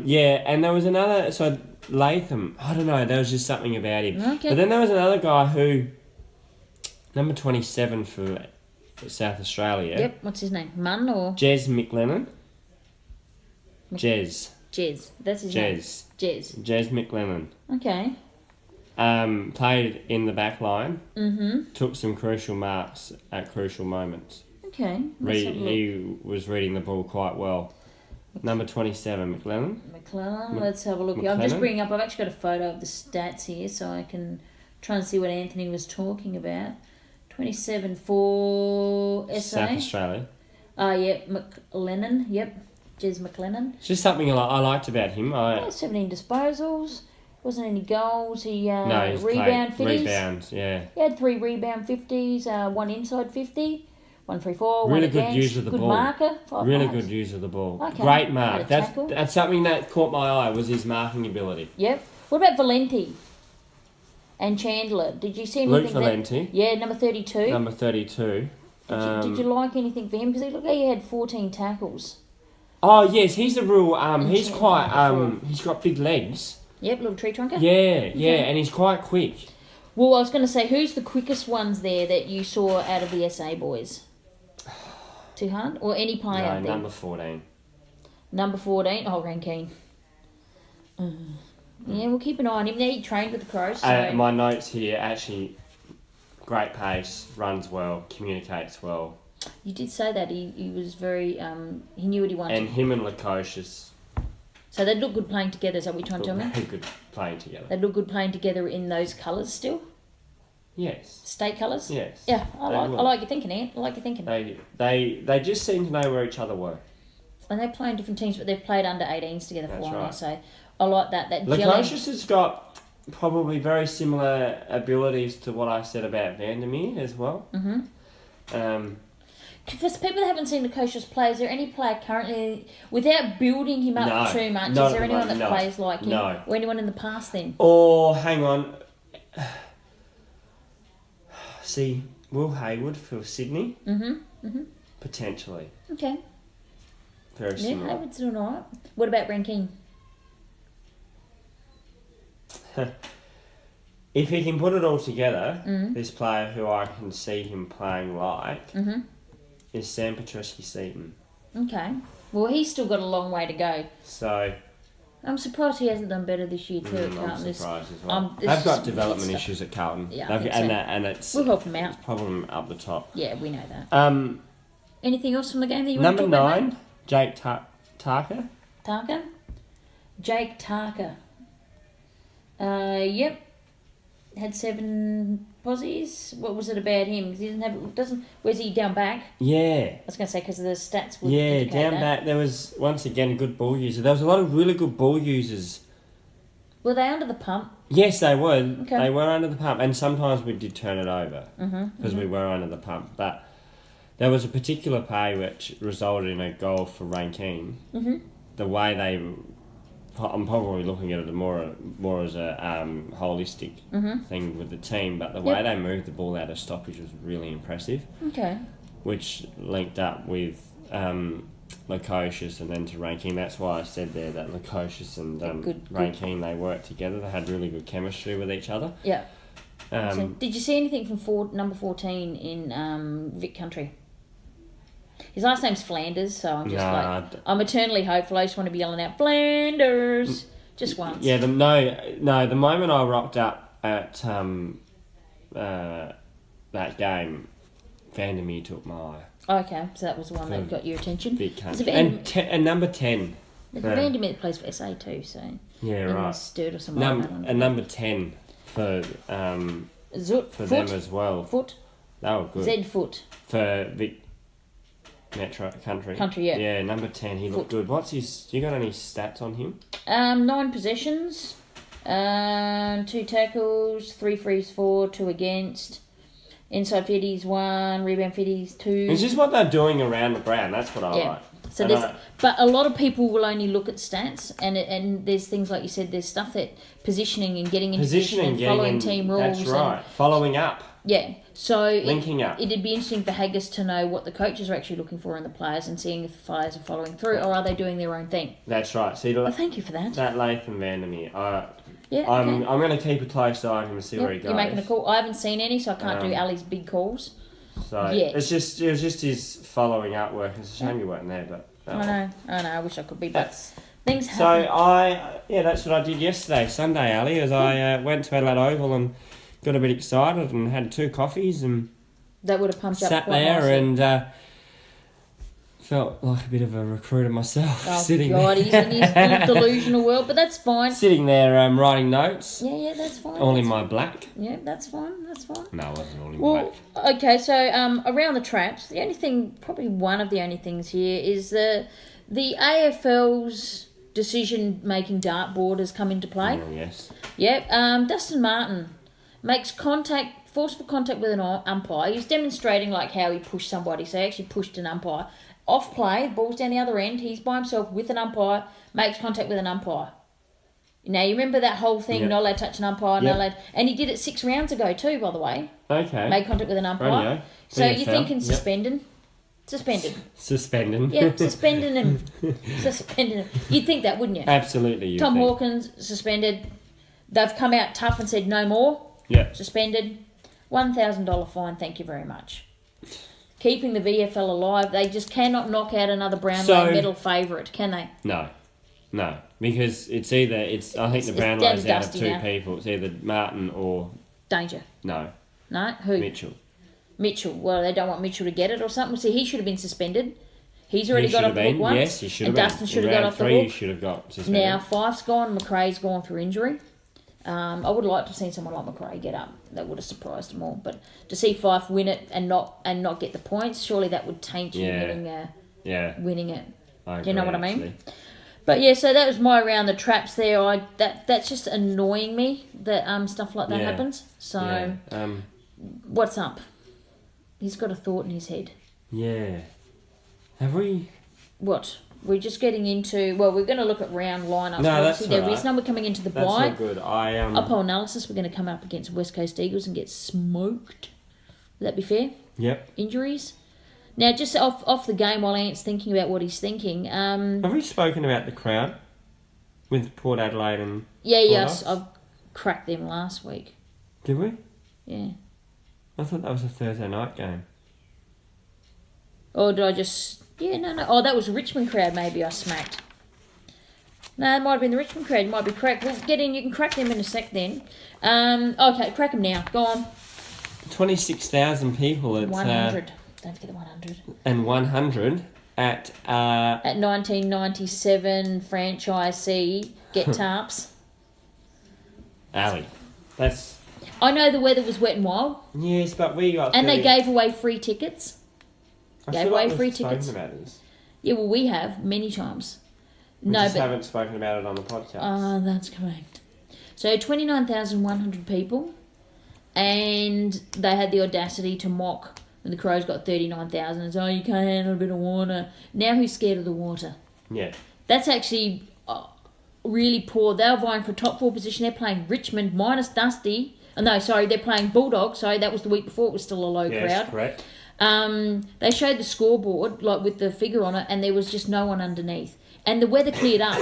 Yeah, and there was another. So Latham, I don't know. There was just something about him. Okay. But then there was another guy who, number 27 for South Australia. Yep. What's his name? Munn or Jez McLennan. Jez. Jez? That's his name. Jez. Jez. Jez McLennan. Okay. Played in the back line. Mm-hmm. Took some crucial marks at crucial moments. Okay. Let's have a look. He was reading the ball quite well. Number 27, McLennan. McClellan. Let's have a look here. I'm just McLennan? bringing up. I've actually got a photo of the stats here, so I can try and see what Anthony was talking about. 27 for SA. South Australia. Yeah, McLennan. Yep. Jez McLennan. It's just something I liked about him. 17 disposals. Wasn't any goals. He No, he's rebound played 50s. rebounds, yeah. He had 3 rebound 50s, 1 inside 50, 1 3 4, Really 1 good against. use of the good ball. marker. 5 Really marks. good use of the ball. Okay. Great Had mark. a That's tackle. something that caught my eye was his marking ability. Yep. What about Valenti and Chandler? Did you see anything Luke Valenti. Yeah, number 32. Number 32. Did you like anything for him? Because look, he had 14 tackles. Oh yes, he's a real. He's Yeah, quite. before. He's got big legs. Yep, little tree trunker. Yeah, and he's quite quick. Well, I was going to say, who's the quickest ones there that you saw out of the SA boys? Hasnt or any player No, out there? number 14. Number 14. Oh, Rankine. Yeah, we'll keep an eye on him. Now he trained with the Crows. So. My notes here actually. Great pace, runs well, communicates well. You did say that he was very he knew what he wanted. And him and Lukosius So they look good playing together. Is that what you're trying to tell me? very good playing together. They look good playing together in those colours still. Yes. State colours. Yes. Yeah, I They will. like your thinking, Ant. I like your thinking. They just seem to know where each other were. And they play in different teams, but they've played under 18s together for a That's while now. right. So I like that. That gelling. Lukosius has got probably very similar abilities to what I said about Vandermeer as well. For people that haven't seen Lukosius play, is there any player currently, without building him up No, too much, not is there at the anyone moment, that no. plays like him? No. Or anyone in the past then? Or, hang on. See, Will Hayward for Sydney? Potentially. Okay. Very Yeah, similar. Hayward's doing alright. What about Rankine? If he can put it all together, this player who I can see him playing like is Sam Petreski-Seaton. Okay. Well, he's still got a long way to go. So, I'm surprised he hasn't done better this year too at I'm Carlton. surprised as well. There's They've got some development stuff. issues at Carlton. Yeah, I think so. And it's We'll help him out. problem up the top. Yeah, we know that. Anything else from the game that you want Number to talk about, 9, Jake Tarker. Tarker? Jake Tarker. Yep. Had 7 posies. What was it about him? He where's he down back? Yeah. I was going to say because of the stats would Yeah, indicate down that. back there was once again a good ball user. There was a lot of really good ball users Were they under the pump? Yes, they were. Okay. They were under the pump, and sometimes we did turn it over because we were under the pump. But there was a particular play which resulted in a goal for Rankine. The way they, I'm probably looking at it more as a holistic thing with the team, but the way they moved the ball out of stoppage was really impressive. Okay. Which linked up with Lukosius and then to Rankine. That's why I said there that Lukosius and Rankine, they worked together. They had really good chemistry with each other. Yeah. So did you see anything from number 14 in VIC Country? His last name's Flanders, so I'm just I'm eternally hopeful. I just want to be yelling out Flanders just once. Yeah, the moment I rocked up at that game, Vandermeer took my eye. Okay, so that was the one that got your attention. Big cunt. And number 10. Vandermeer plays for SA too, so yeah, right. Sturt or something like that. And number 10 for Zut, for them as well. Foot. They were good. Z Foot. For Vic Metro Country. Yeah. Yeah, number 10, he looked good. What's his... You got any stats on him? 9 possessions, 2 tackles, 3 frees for, 2 against. Inside 50s 1, rebound 50s 2. It's just what they're doing around the ground. That's what I like. So but a lot of people will only look at stats, and there's things like you said. There's stuff that positioning and getting into position, following team rules. That's right. Following up. Yeah. So linking up. It'd be interesting for Haggis to know what the coaches are actually looking for in the players and seeing if the players are following through or are they doing their own thing. That's right. See, thank you for that. That Latham Vandermeer. I'm going to keep a close eye on him and see where he goes. You're making a call. I haven't seen any, so I can't do Ali's big calls. So it was just his following up work. It's a shame you weren't there, but I know. I wish I could be, but things happen. So that's what I did yesterday, Sunday, Ali, as I went to Adelaide Oval and got a bit excited and had 2 coffees and that would have pumped up. Sat there nicely. And felt like a bit of a recruiter myself. Sitting there. He's in his delusional world, but that's fine. Sitting there writing notes. Yeah, that's fine. All in my black. Yeah, that's fine. No, it wasn't all in black. Okay, so around the traps, the only thing, probably one of the only things here is the AFL's decision-making dartboard has come into play. Oh, yes. Yep. Dustin Martin makes forceful contact with an umpire. He's demonstrating like how he pushed somebody. So he actually pushed an umpire. Off play, the ball's down the other end. He's by himself with an umpire, makes contact with an umpire. Now, you remember that whole thing, not allowed to touch an umpire, not allowed... And he did it 6 rounds ago too, by the way. Okay. Made contact with an umpire. Radio. So you're thinking suspended. Suspending. Yeah, suspending him. Suspending him. You'd think that, wouldn't you? Absolutely. Tom Hawkins, suspended. They've come out tough and said no more. Yeah. Suspended. $1,000 fine, thank you very much. Keeping the VFL alive. They just cannot knock out another Brownlow medal favourite, can they? No. Because I think the Brownlow's out of 2 people. It's either Martin or... Danger. No. Who? Mitchell. Well, they don't want Mitchell to get it or something. See, he should have been suspended. He's already got off the hook once. Yes, he should have been. And Dustin should have got off the hook. He should have got suspended. Now, Fife's gone. McRae's gone through injury. I would like to have seen someone like McRae get up. That would have surprised them all. But to see Fife win it and not get the points, surely that would taint you winning it. I agree, do you know what I mean? Actually. But yeah, so that was my around the traps there. That's just annoying me that stuff like that happens. So what's up? He's got a thought in his head. Yeah. Have we? What? We're just getting into... Well, we're going to look at round lineups. No, that's there is none. We're coming into the bye. That's not good. Upper analysis, we're going to come up against West Coast Eagles and get smoked. Would that be fair? Yep. Injuries? Now, just off the game while Ant's thinking about what he's thinking... have we spoken about the crowd with Port Adelaide and... Yes. I've cracked them last week. Did we? Yeah. I thought that was a Thursday night game. Or did I just... Yeah, no. Oh, that was a Richmond crowd maybe I smacked. No, it might have been the Richmond crowd. It might be cracked. Well, get in. You can crack them in a sec then. Okay, crack them now. Go on. 26,000 people at... 100. Don't forget the 100. And 100 at... At 1997 franchisee Get Tarps. Ali, that's... I know the weather was wet and wild. Yes, but we got... And they gave away free tickets. Gave away free tickets. About this. Yeah, well, we have many times. We just haven't spoken about it on the podcast. Oh, that's correct. So 29,100 people, and they had the audacity to mock when the Crows got 39,000 and say, oh, you can't handle a bit of water. Now who's scared of the water? Yeah. That's actually really poor. They were vying for a top 4 position. They're playing Richmond minus Dusty. Oh, no, sorry, they're playing Bulldogs. Sorry, that was the week before. It was still a low crowd. Yes, correct. They showed the scoreboard, like with the figure on it, and there was just no one underneath. And the weather cleared up.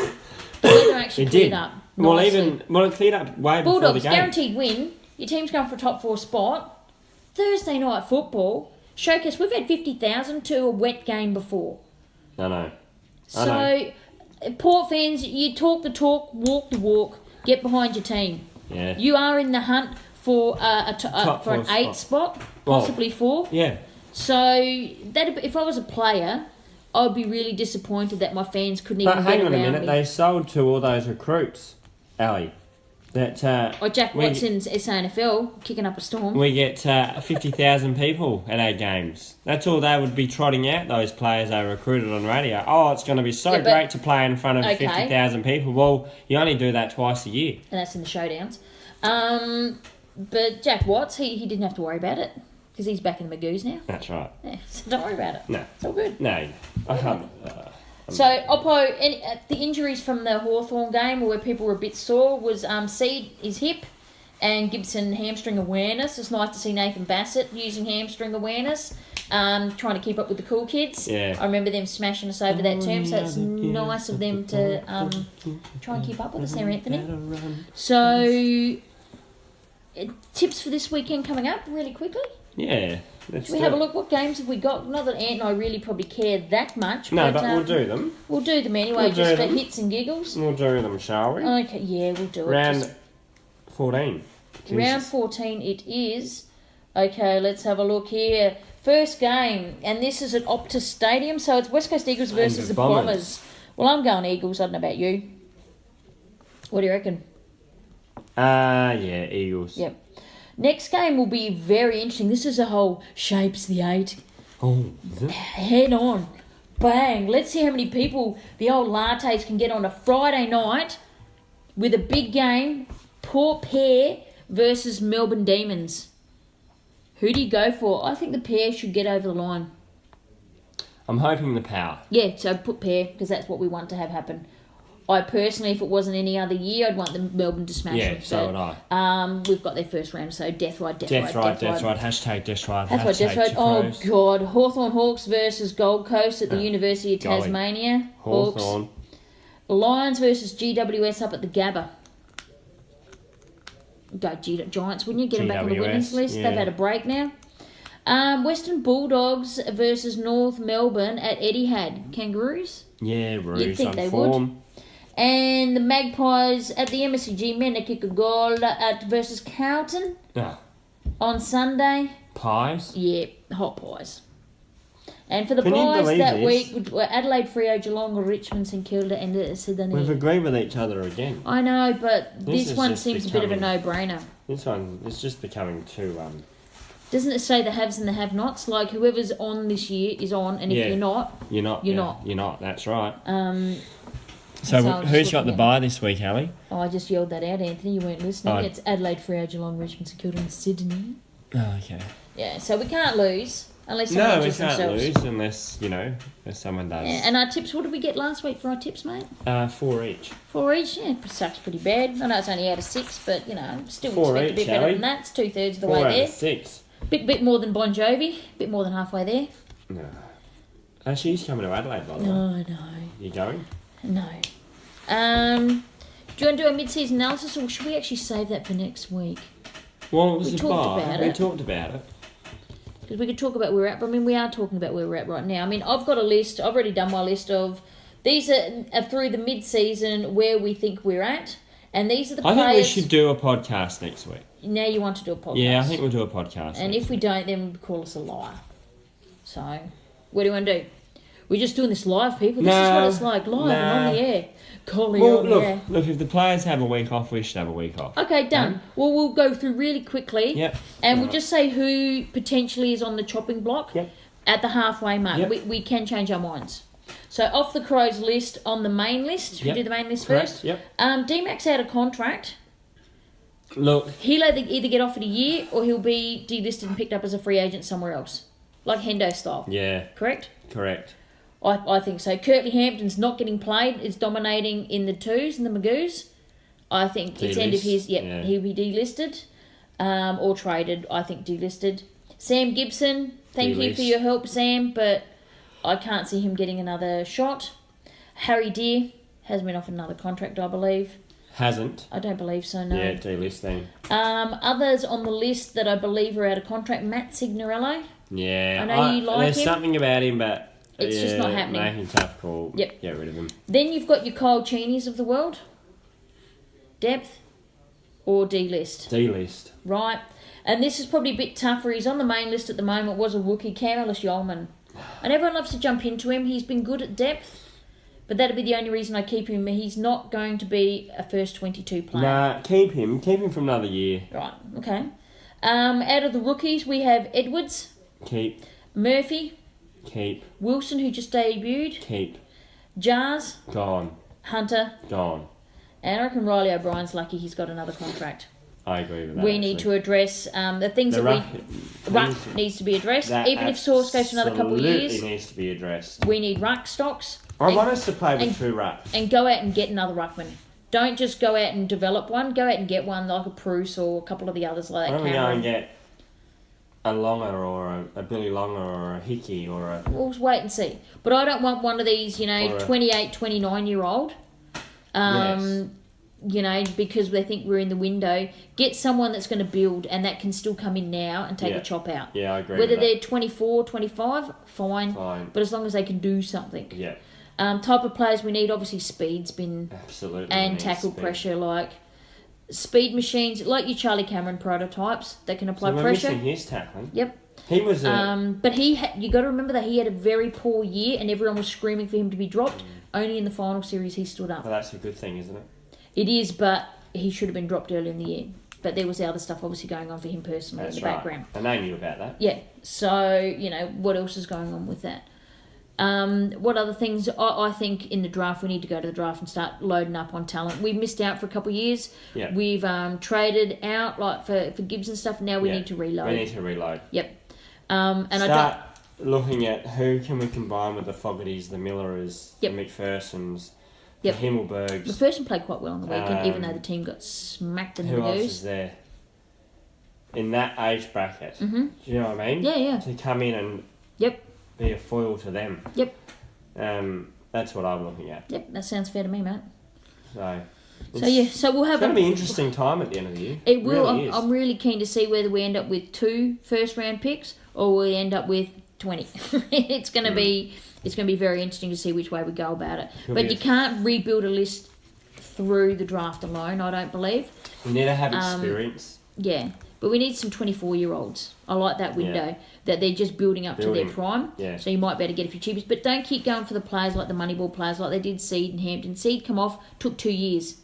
The weather actually cleared up. Well, nicely. it cleared up way before Bulldogs, the game. guaranteed win. Your team's going for a top 4 spot. Thursday night football. Showcase, we've had 50,000 to a wet game before. I know. So, Port fans, you talk the talk, walk the walk, get behind your team. Yeah. You are in the hunt for for an 8 spot, possibly 4. Yeah. So, that if I was a player, I'd be really disappointed that my fans couldn't even But get hang around on a minute, me. they sold to all those recruits, Ali. That Jack Watson's SANFL kicking up a storm. we get 50,000 people at our games. That's all they would be trotting out, those players they recruited on radio. Oh, it's going to be so Yeah, but- great to play in front of Okay. 50,000 people. Well, you only do that twice a year. And that's in the showdowns. But Jack Watts, he didn't have to worry about it because he's back in the Magoos now. That's right. Yeah, so don't worry about it. No. It's all good. No, I can't. So, Oppo, the injuries from the Hawthorn game where people were a bit sore was Seed, his hip, and Gibson hamstring awareness. It's nice to see Nathan Bassett using hamstring awareness, trying to keep up with the cool kids. Yeah. I remember them smashing us over that term, so it's nice of them to try and keep up with us there, Anthony. So, tips for this weekend coming up really quickly. Yeah. Should we have a look? What games have we got? Not that Ant and I really probably care that much. No, but we'll do them. We'll do them anyway, We'll just do for them. hits and giggles. We'll do them, shall we? Okay, yeah, we'll do it. Round 14. Round Jesus. 14 it is. Okay, let's have a look here. First game, and this is at Optus Stadium, so it's West Coast Eagles versus the Bombers. Well, I'm going Eagles. I don't know about you. What do you reckon? Yeah, Eagles. Yep. Next game will be very interesting. This is a whole shapes the 8. Oh, is it? Head on. Bang. Let's see how many people the old lattes can get on a Friday night with a big game. Port Pair versus Melbourne Demons. Who do you go for? I think the Pair should get over the line. I'm hoping the power. Yeah, so put Pair because that's what we want to have happen. I personally, if it wasn't any other year, I'd want the Melbourne to smash them. Yeah, so would I. We've got their first round, so death ride. Death ride. Hashtag death ride. That's right, death ride. Oh, God. Hawthorn Hawks versus Gold Coast at the University of golly. Tasmania. Hawthorn. Lions versus GWS up at the Gabba. Go Giants, wouldn't you? Get them back on the winners GWS, list. yeah. They've had a break now. Western Bulldogs versus North Melbourne at Etihad. Kangaroos? Yeah, Roos You'd think on they form. would. And the Magpies at the MSCG men to kick a goal versus Carlton Ah, on Sunday. pies. Yeah, hot pies. And for the Can you pies believe that this? week were Adelaide, Freo, Geelong, Richmond, St Kilda, and Sydney. We've agreed with each other again. I know, but This this is one just seems a bit of a becoming- no-brainer. This one is just becoming too. Doesn't it say the haves and the have-nots? Like whoever's on this year is on, and if Yeah. you're not, You're not. You're yeah, not. You're not. That's right. so So, I was who's just got the looking bye this week, Ali? oh, I just yelled that out, Anthony. You weren't listening. Oh. It's Adelaide, Freo, Geelong, Richmond, St Kilda, and Sydney. Oh, okay. Yeah, so we can't lose unless someone No, we injures can't themselves. lose unless unless someone does. Yeah, and our tips. What did we get last week for our tips, mate? 4 each. 4 each. Yeah, sucks pretty bad. I know it's only out of 6, but still 4 expect a bit each, better shall we? than that. It's 2/3 of the 4 way out there. of 6. Bit more than Bon Jovi. Bit more than halfway there. No. Actually, he's coming to Adelaide, by the way. No, no, You going? no. Do you want to do a mid-season analysis, or should we actually save that for next week? Well, it was We a talked bye. about We it. talked about it. Because we could talk about where we're at. But, we are talking about where we're at right now. I've got a list. I've already done my list of... These are through the mid-season where we think we're at. And these are the I players... think we should do a podcast next week. Now you want to do a podcast. Yeah, I think we'll do a podcast. And next if we don't, then call us a liar. So, what do you want to do? We're just doing this live, people. This is what it's like, live and on the air. Calling Well, on look, the air. look, if the players have a week off, we should have a week off. Okay, done. Well, we'll go through really quickly. Yep. And we'll just say who potentially is on the chopping block Yep. at the halfway mark. Yep. We can change our minds. So, off the Crows list on the main list. Should Yep. we do the main list Correct, first? yep. D-Mac's out of contract. Look, He'll either get offered a year or he'll be delisted and picked up as a free agent somewhere else. Like Hendo style. yeah, Correct? correct. I think so. Curtly Hampton's not getting played. Is dominating in the twos and the Magoos. I think it's end of his... Yeah. He'll be delisted or traded. I think delisted. Sam Gibson, thank you for your help, Sam, but I can't see him getting another shot. Harry Deer has been offered another contract, I believe. Hasn't. I don't believe so, no. Yeah, delisting. Others on the list that I believe are out of contract, Matt Signorello. Yeah. I know you like there's him. something about him, but It's just not happening. Making a tough call. Yep. Get rid of him. Then you've got your Kyle Cheneys of the world. Depth or delist. Delist. Right. And this is probably a bit tougher. He's on the main list at the moment, was a rookie, Camillus Yeoman. And everyone loves to jump into him. He's been good at depth. But that'd be the only reason I keep him. He's not going to be a first 22 player. Nah, keep him. Keep him for another year. Right, okay. Out of the rookies, we have Edwards, Keep. Murphy, Keep. Wilson, who just debuted, Keep. Jars, Gone. Hunter, Gone. and I reckon Riley O'Brien's lucky he's got another contract. I agree with that. We need to address the things Ruck needs to be addressed. Even if Source goes for another couple of years, absolutely needs to be addressed. we need ruck stocks. I want us to play with two rucks. And go out and get another ruckman. Don't just go out and develop one. Go out and get one like a Bruce or a couple of the others like that. Why don't we go and get a Longer or a Billy Longer or a Hickey or a... We'll wait and see. But I don't want one of these, 28, 29-year-old. Yes. Because they think we're in the window. Get someone that's going to build and that can still come in now and take a chop out. Yeah, I agree Whether with that. they're 24, 25, fine. But as long as they can do something. Yeah. Type of players we need, obviously speed, spin, Absolutely. and tackle pressure, like speed machines, like your Charlie Cameron prototypes that can apply so we're pressure. missing his tackling. Yep. He was but you got to remember that he had a very poor year, and everyone was screaming for him to be dropped. Only in the final series he stood up. Well, that's a good thing, isn't it? It is, but he should have been dropped early in the year. But there was other stuff obviously going on for him personally in the background. And they knew about that. Yeah. So, what else is going on with that? What other things? I think in the draft, we need to go to the draft and start loading up on talent. We've missed out for a couple of years. Yeah. We've traded out like for Gibbs and stuff. Now we need to reload. We need to reload. Yep. And start looking at who can we combine with the Fogartys, the Millers, the McPhersons, the Himmelbergs. McPherson played quite well on the weekend, even though the team got smacked in the Who goose. else is there? In that age bracket. Mm-hmm. Do you know what I mean? Yeah, yeah. To come in and be a foil to them. Yep. That's what I'm looking at. Yep, that sounds fair to me, mate. So we'll have it's going to be an interesting time at the end of the year. It will. Really I'm really keen to see whether we end up with 2 first-round picks or we end up with 20. It's going to be very interesting to see which way we go about it. But you can't rebuild a list through the draft alone, I don't believe. We need to have experience. Yeah, but we need some 24-year-olds. I like that window, that they're just building up to their prime. Yeah. So you might be able to get a few cheapies. But don't keep going for the players like the Moneyball players like they did Seed and Hampton. Seed come off, took 2 years.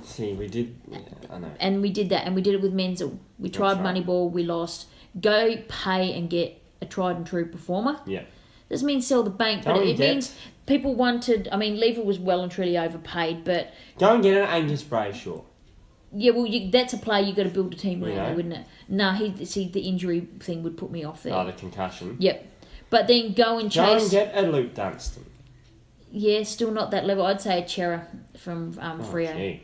See, we did... I know. And we did that, and we did it with Menzel. We tried Moneyball, we lost. Go pay and get a tried and true performer. Yeah. Doesn't mean sell the bank, but it means people wanted... I mean, Lever was well and truly overpaid, but... Go and get an Angus Brayshaw. Yeah, well, that's a player you've got to build a team around, wouldn't it? No, the injury thing would put me off there. Oh, the concussion. Yep. But then go and chase... Go and get a Luke Dunstan. Yeah, still not that level. I'd say a Chera from Freo. Gee.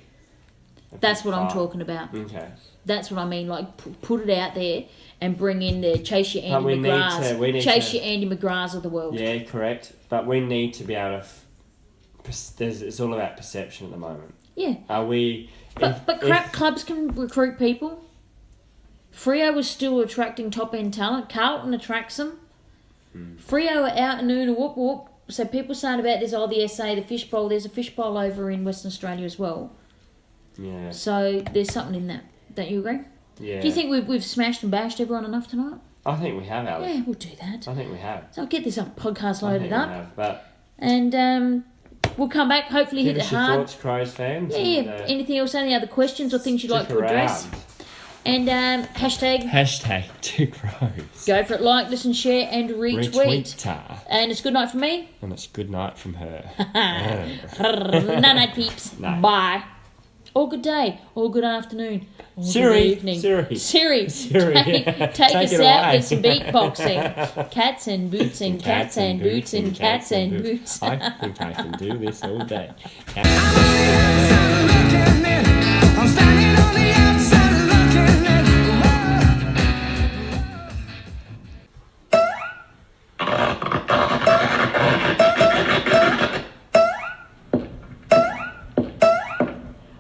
That's what I'm talking about. Okay. That's what I mean. Like, put it out there and bring in the chase your Andy McGraths. Chase your Andy McGraths of the world. Yeah, correct. But we need to be able to... It's all about perception at the moment. Yeah. Are we... But clubs can recruit people. Freo was still attracting top-end talent. Carlton attracts them. Freo are out and noon whoop whoop. So people saying about this, the SA, the fishbowl. There's a fishbowl over in Western Australia as well. Yeah. So there's something in that. Don't you agree? Yeah. Do you think we've smashed and bashed everyone enough tonight? I think we have, Alex. Yeah, we'll do that. I think we have. So I'll get this podcast loaded up. We have, but... And we'll come back, hopefully hit it hard. Thoughts, Crows fans. Yeah, anything else, any other questions or things you'd like to address? And hashtag 2Crows. Go for it, like, listen, share and retweet. And it's good night from me. And it's good night from her. Night night peeps. Bye. or good day, or good afternoon, or Siri, good evening. Siri. Take us it out away. with some beatboxing. Cats and boots and cats and boots and cats and boots. I think I can do this all day. I'm standing on the outside looking in.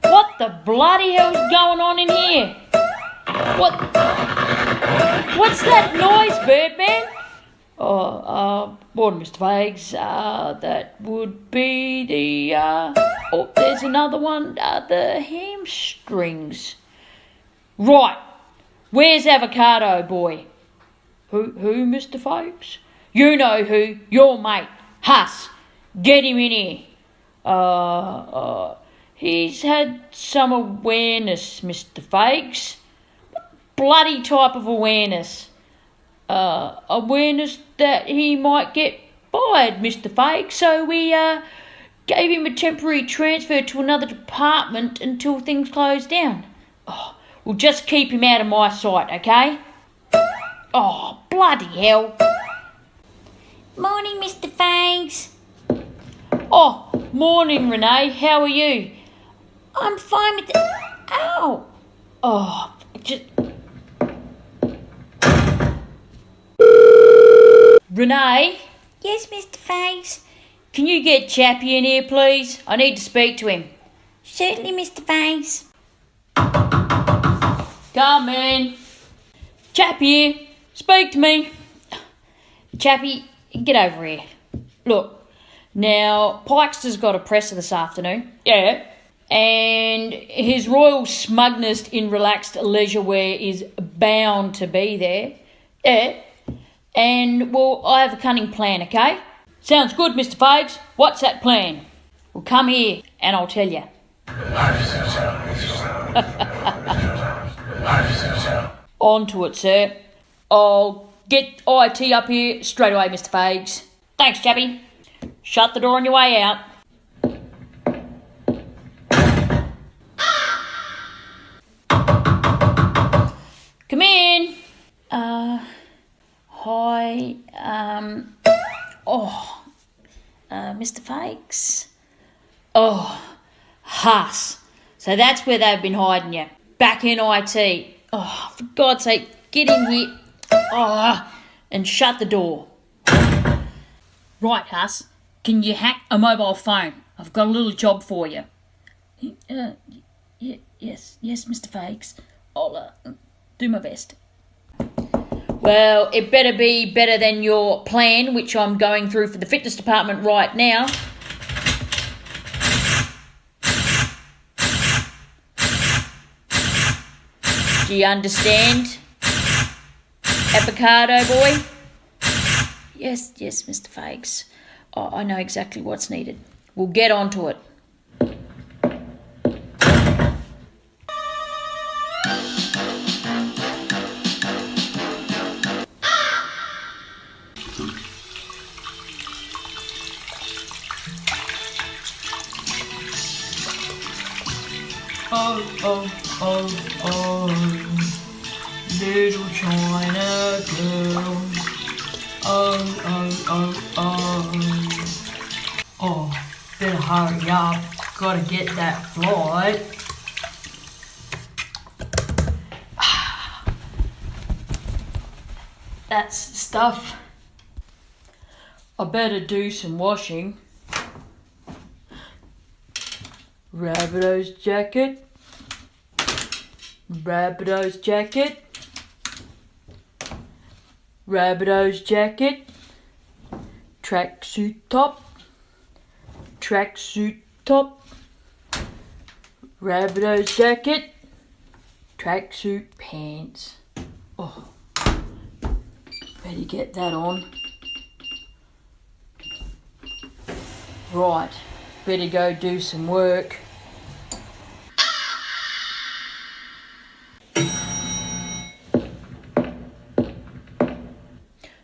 What the bloody hell's going on in here? What's that noise, Birdman? Morning, Mr. Fags. That would be the, oh, there's another one, the hamstrings. Right. Where's Avocado Boy? Who, Mr. Fags? You know who, your mate, Huss. Get him in here. He's had some awareness, Mr. Fags. What bloody type of awareness? Awareness that he might get fired, Mr. Fags. So we gave him a temporary transfer to another department until things close down. Oh, we'll just keep him out of my sight, okay? Oh, bloody hell. Morning, Mr. Fags. Oh, morning, Renee. How are you? I'm fine with the... Ow! Oh, just... Renee, Yes, Mr. Fags. can you get Chappie in here, please? I need to speak to him. Certainly, Mr. Fags. Come in. Chappie here. Speak to me. Chappie, get over here. Look, now, Pikester's got a presser this afternoon. Yeah. And his royal smugness in relaxed leisure wear is bound to be there. Yeah. And, well, I have a cunning plan, okay? Sounds good, Mr. Fags. What's that plan? Well, come here and I'll tell you. On to it, sir. I'll get IT up here straight away, Mr. Fags. Thanks, Chappie. Shut the door on your way out. Come in. Hi. Mr. Fags. Oh, Huss. So that's where they've been hiding you. Back in IT. Oh, for God's sake, get in here. Oh, and shut the door. Right, Huss. Can you hack a mobile phone? I've got a little job for you. Yes, Mr. Fags. I'll do my best. Well, it better be better than your plan, which I'm going through for the fitness department right now. Do you understand, Avocado Boy? Yes, Mr. Fags. Oh, I know exactly what's needed. We'll get on to it. Oh, little China girl. Oh, better hurry up. Gotta get that flight. That's the stuff. I better do some washing. Rabbito's jacket. Rabbito's jacket. Rabbito's jacket. Tracksuit top. Tracksuit top. Rabbito's jacket. Tracksuit pants. Oh, better get that on. Right, better go do some work.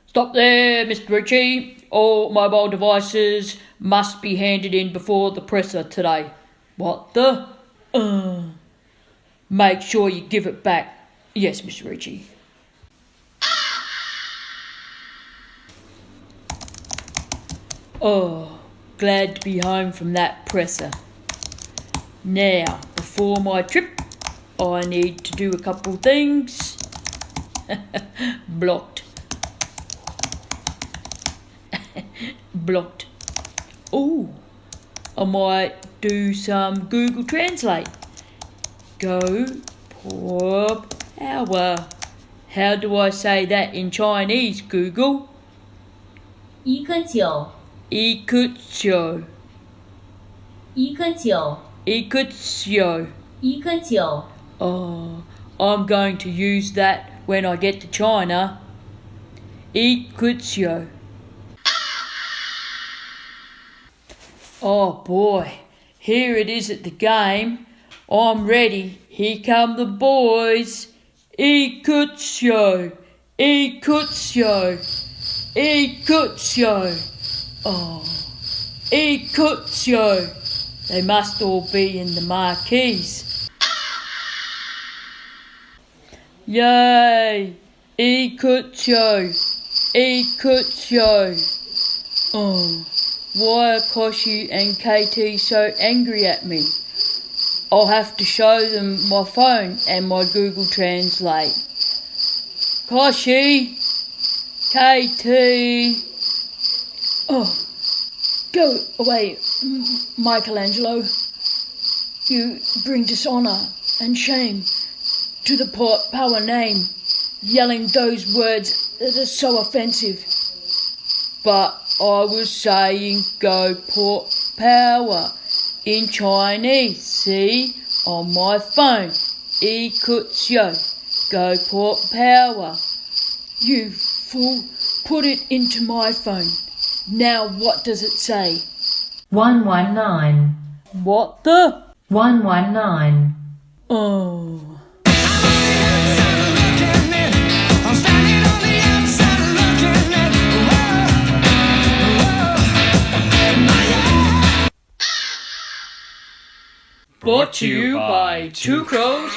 Stop there, Mr. Ritchie. All mobile devices must be handed in before the presser today. What the? Make sure you give it back. Yes, Miss Ritchie. Oh, glad to be home from that presser. Now, before my trip, I need to do a couple things. Blocked. Blocked. Oh, I might do some Google Translate. Go pour power. How do I say that in Chinese, Google? 一个九，一颗球，一个九，一颗球。一个九， Oh, I'm going to use that when I get to China. 一颗球. Oh boy, here it is at the game. I'm ready. Here come the boys. 一颗球，一颗球，一颗球. Oh, 一颗球. They must all be in the marquees. Yay! 一颗球，一颗球. Oh, why are Koshi and KT so angry at me? I'll have to show them my phone and my Google Translate. Koshi, KT. Oh, go away, Michelangelo. You bring dishonour and shame to the power name, yelling those words that are so offensive. But I was saying go port power in Chinese, see, on my phone. 一颗球, go port power. You fool, put it into my phone. Now what does it say? 119, What the? 119. Oh. I'm standing on the outside looking in. Brought to you by Two Crows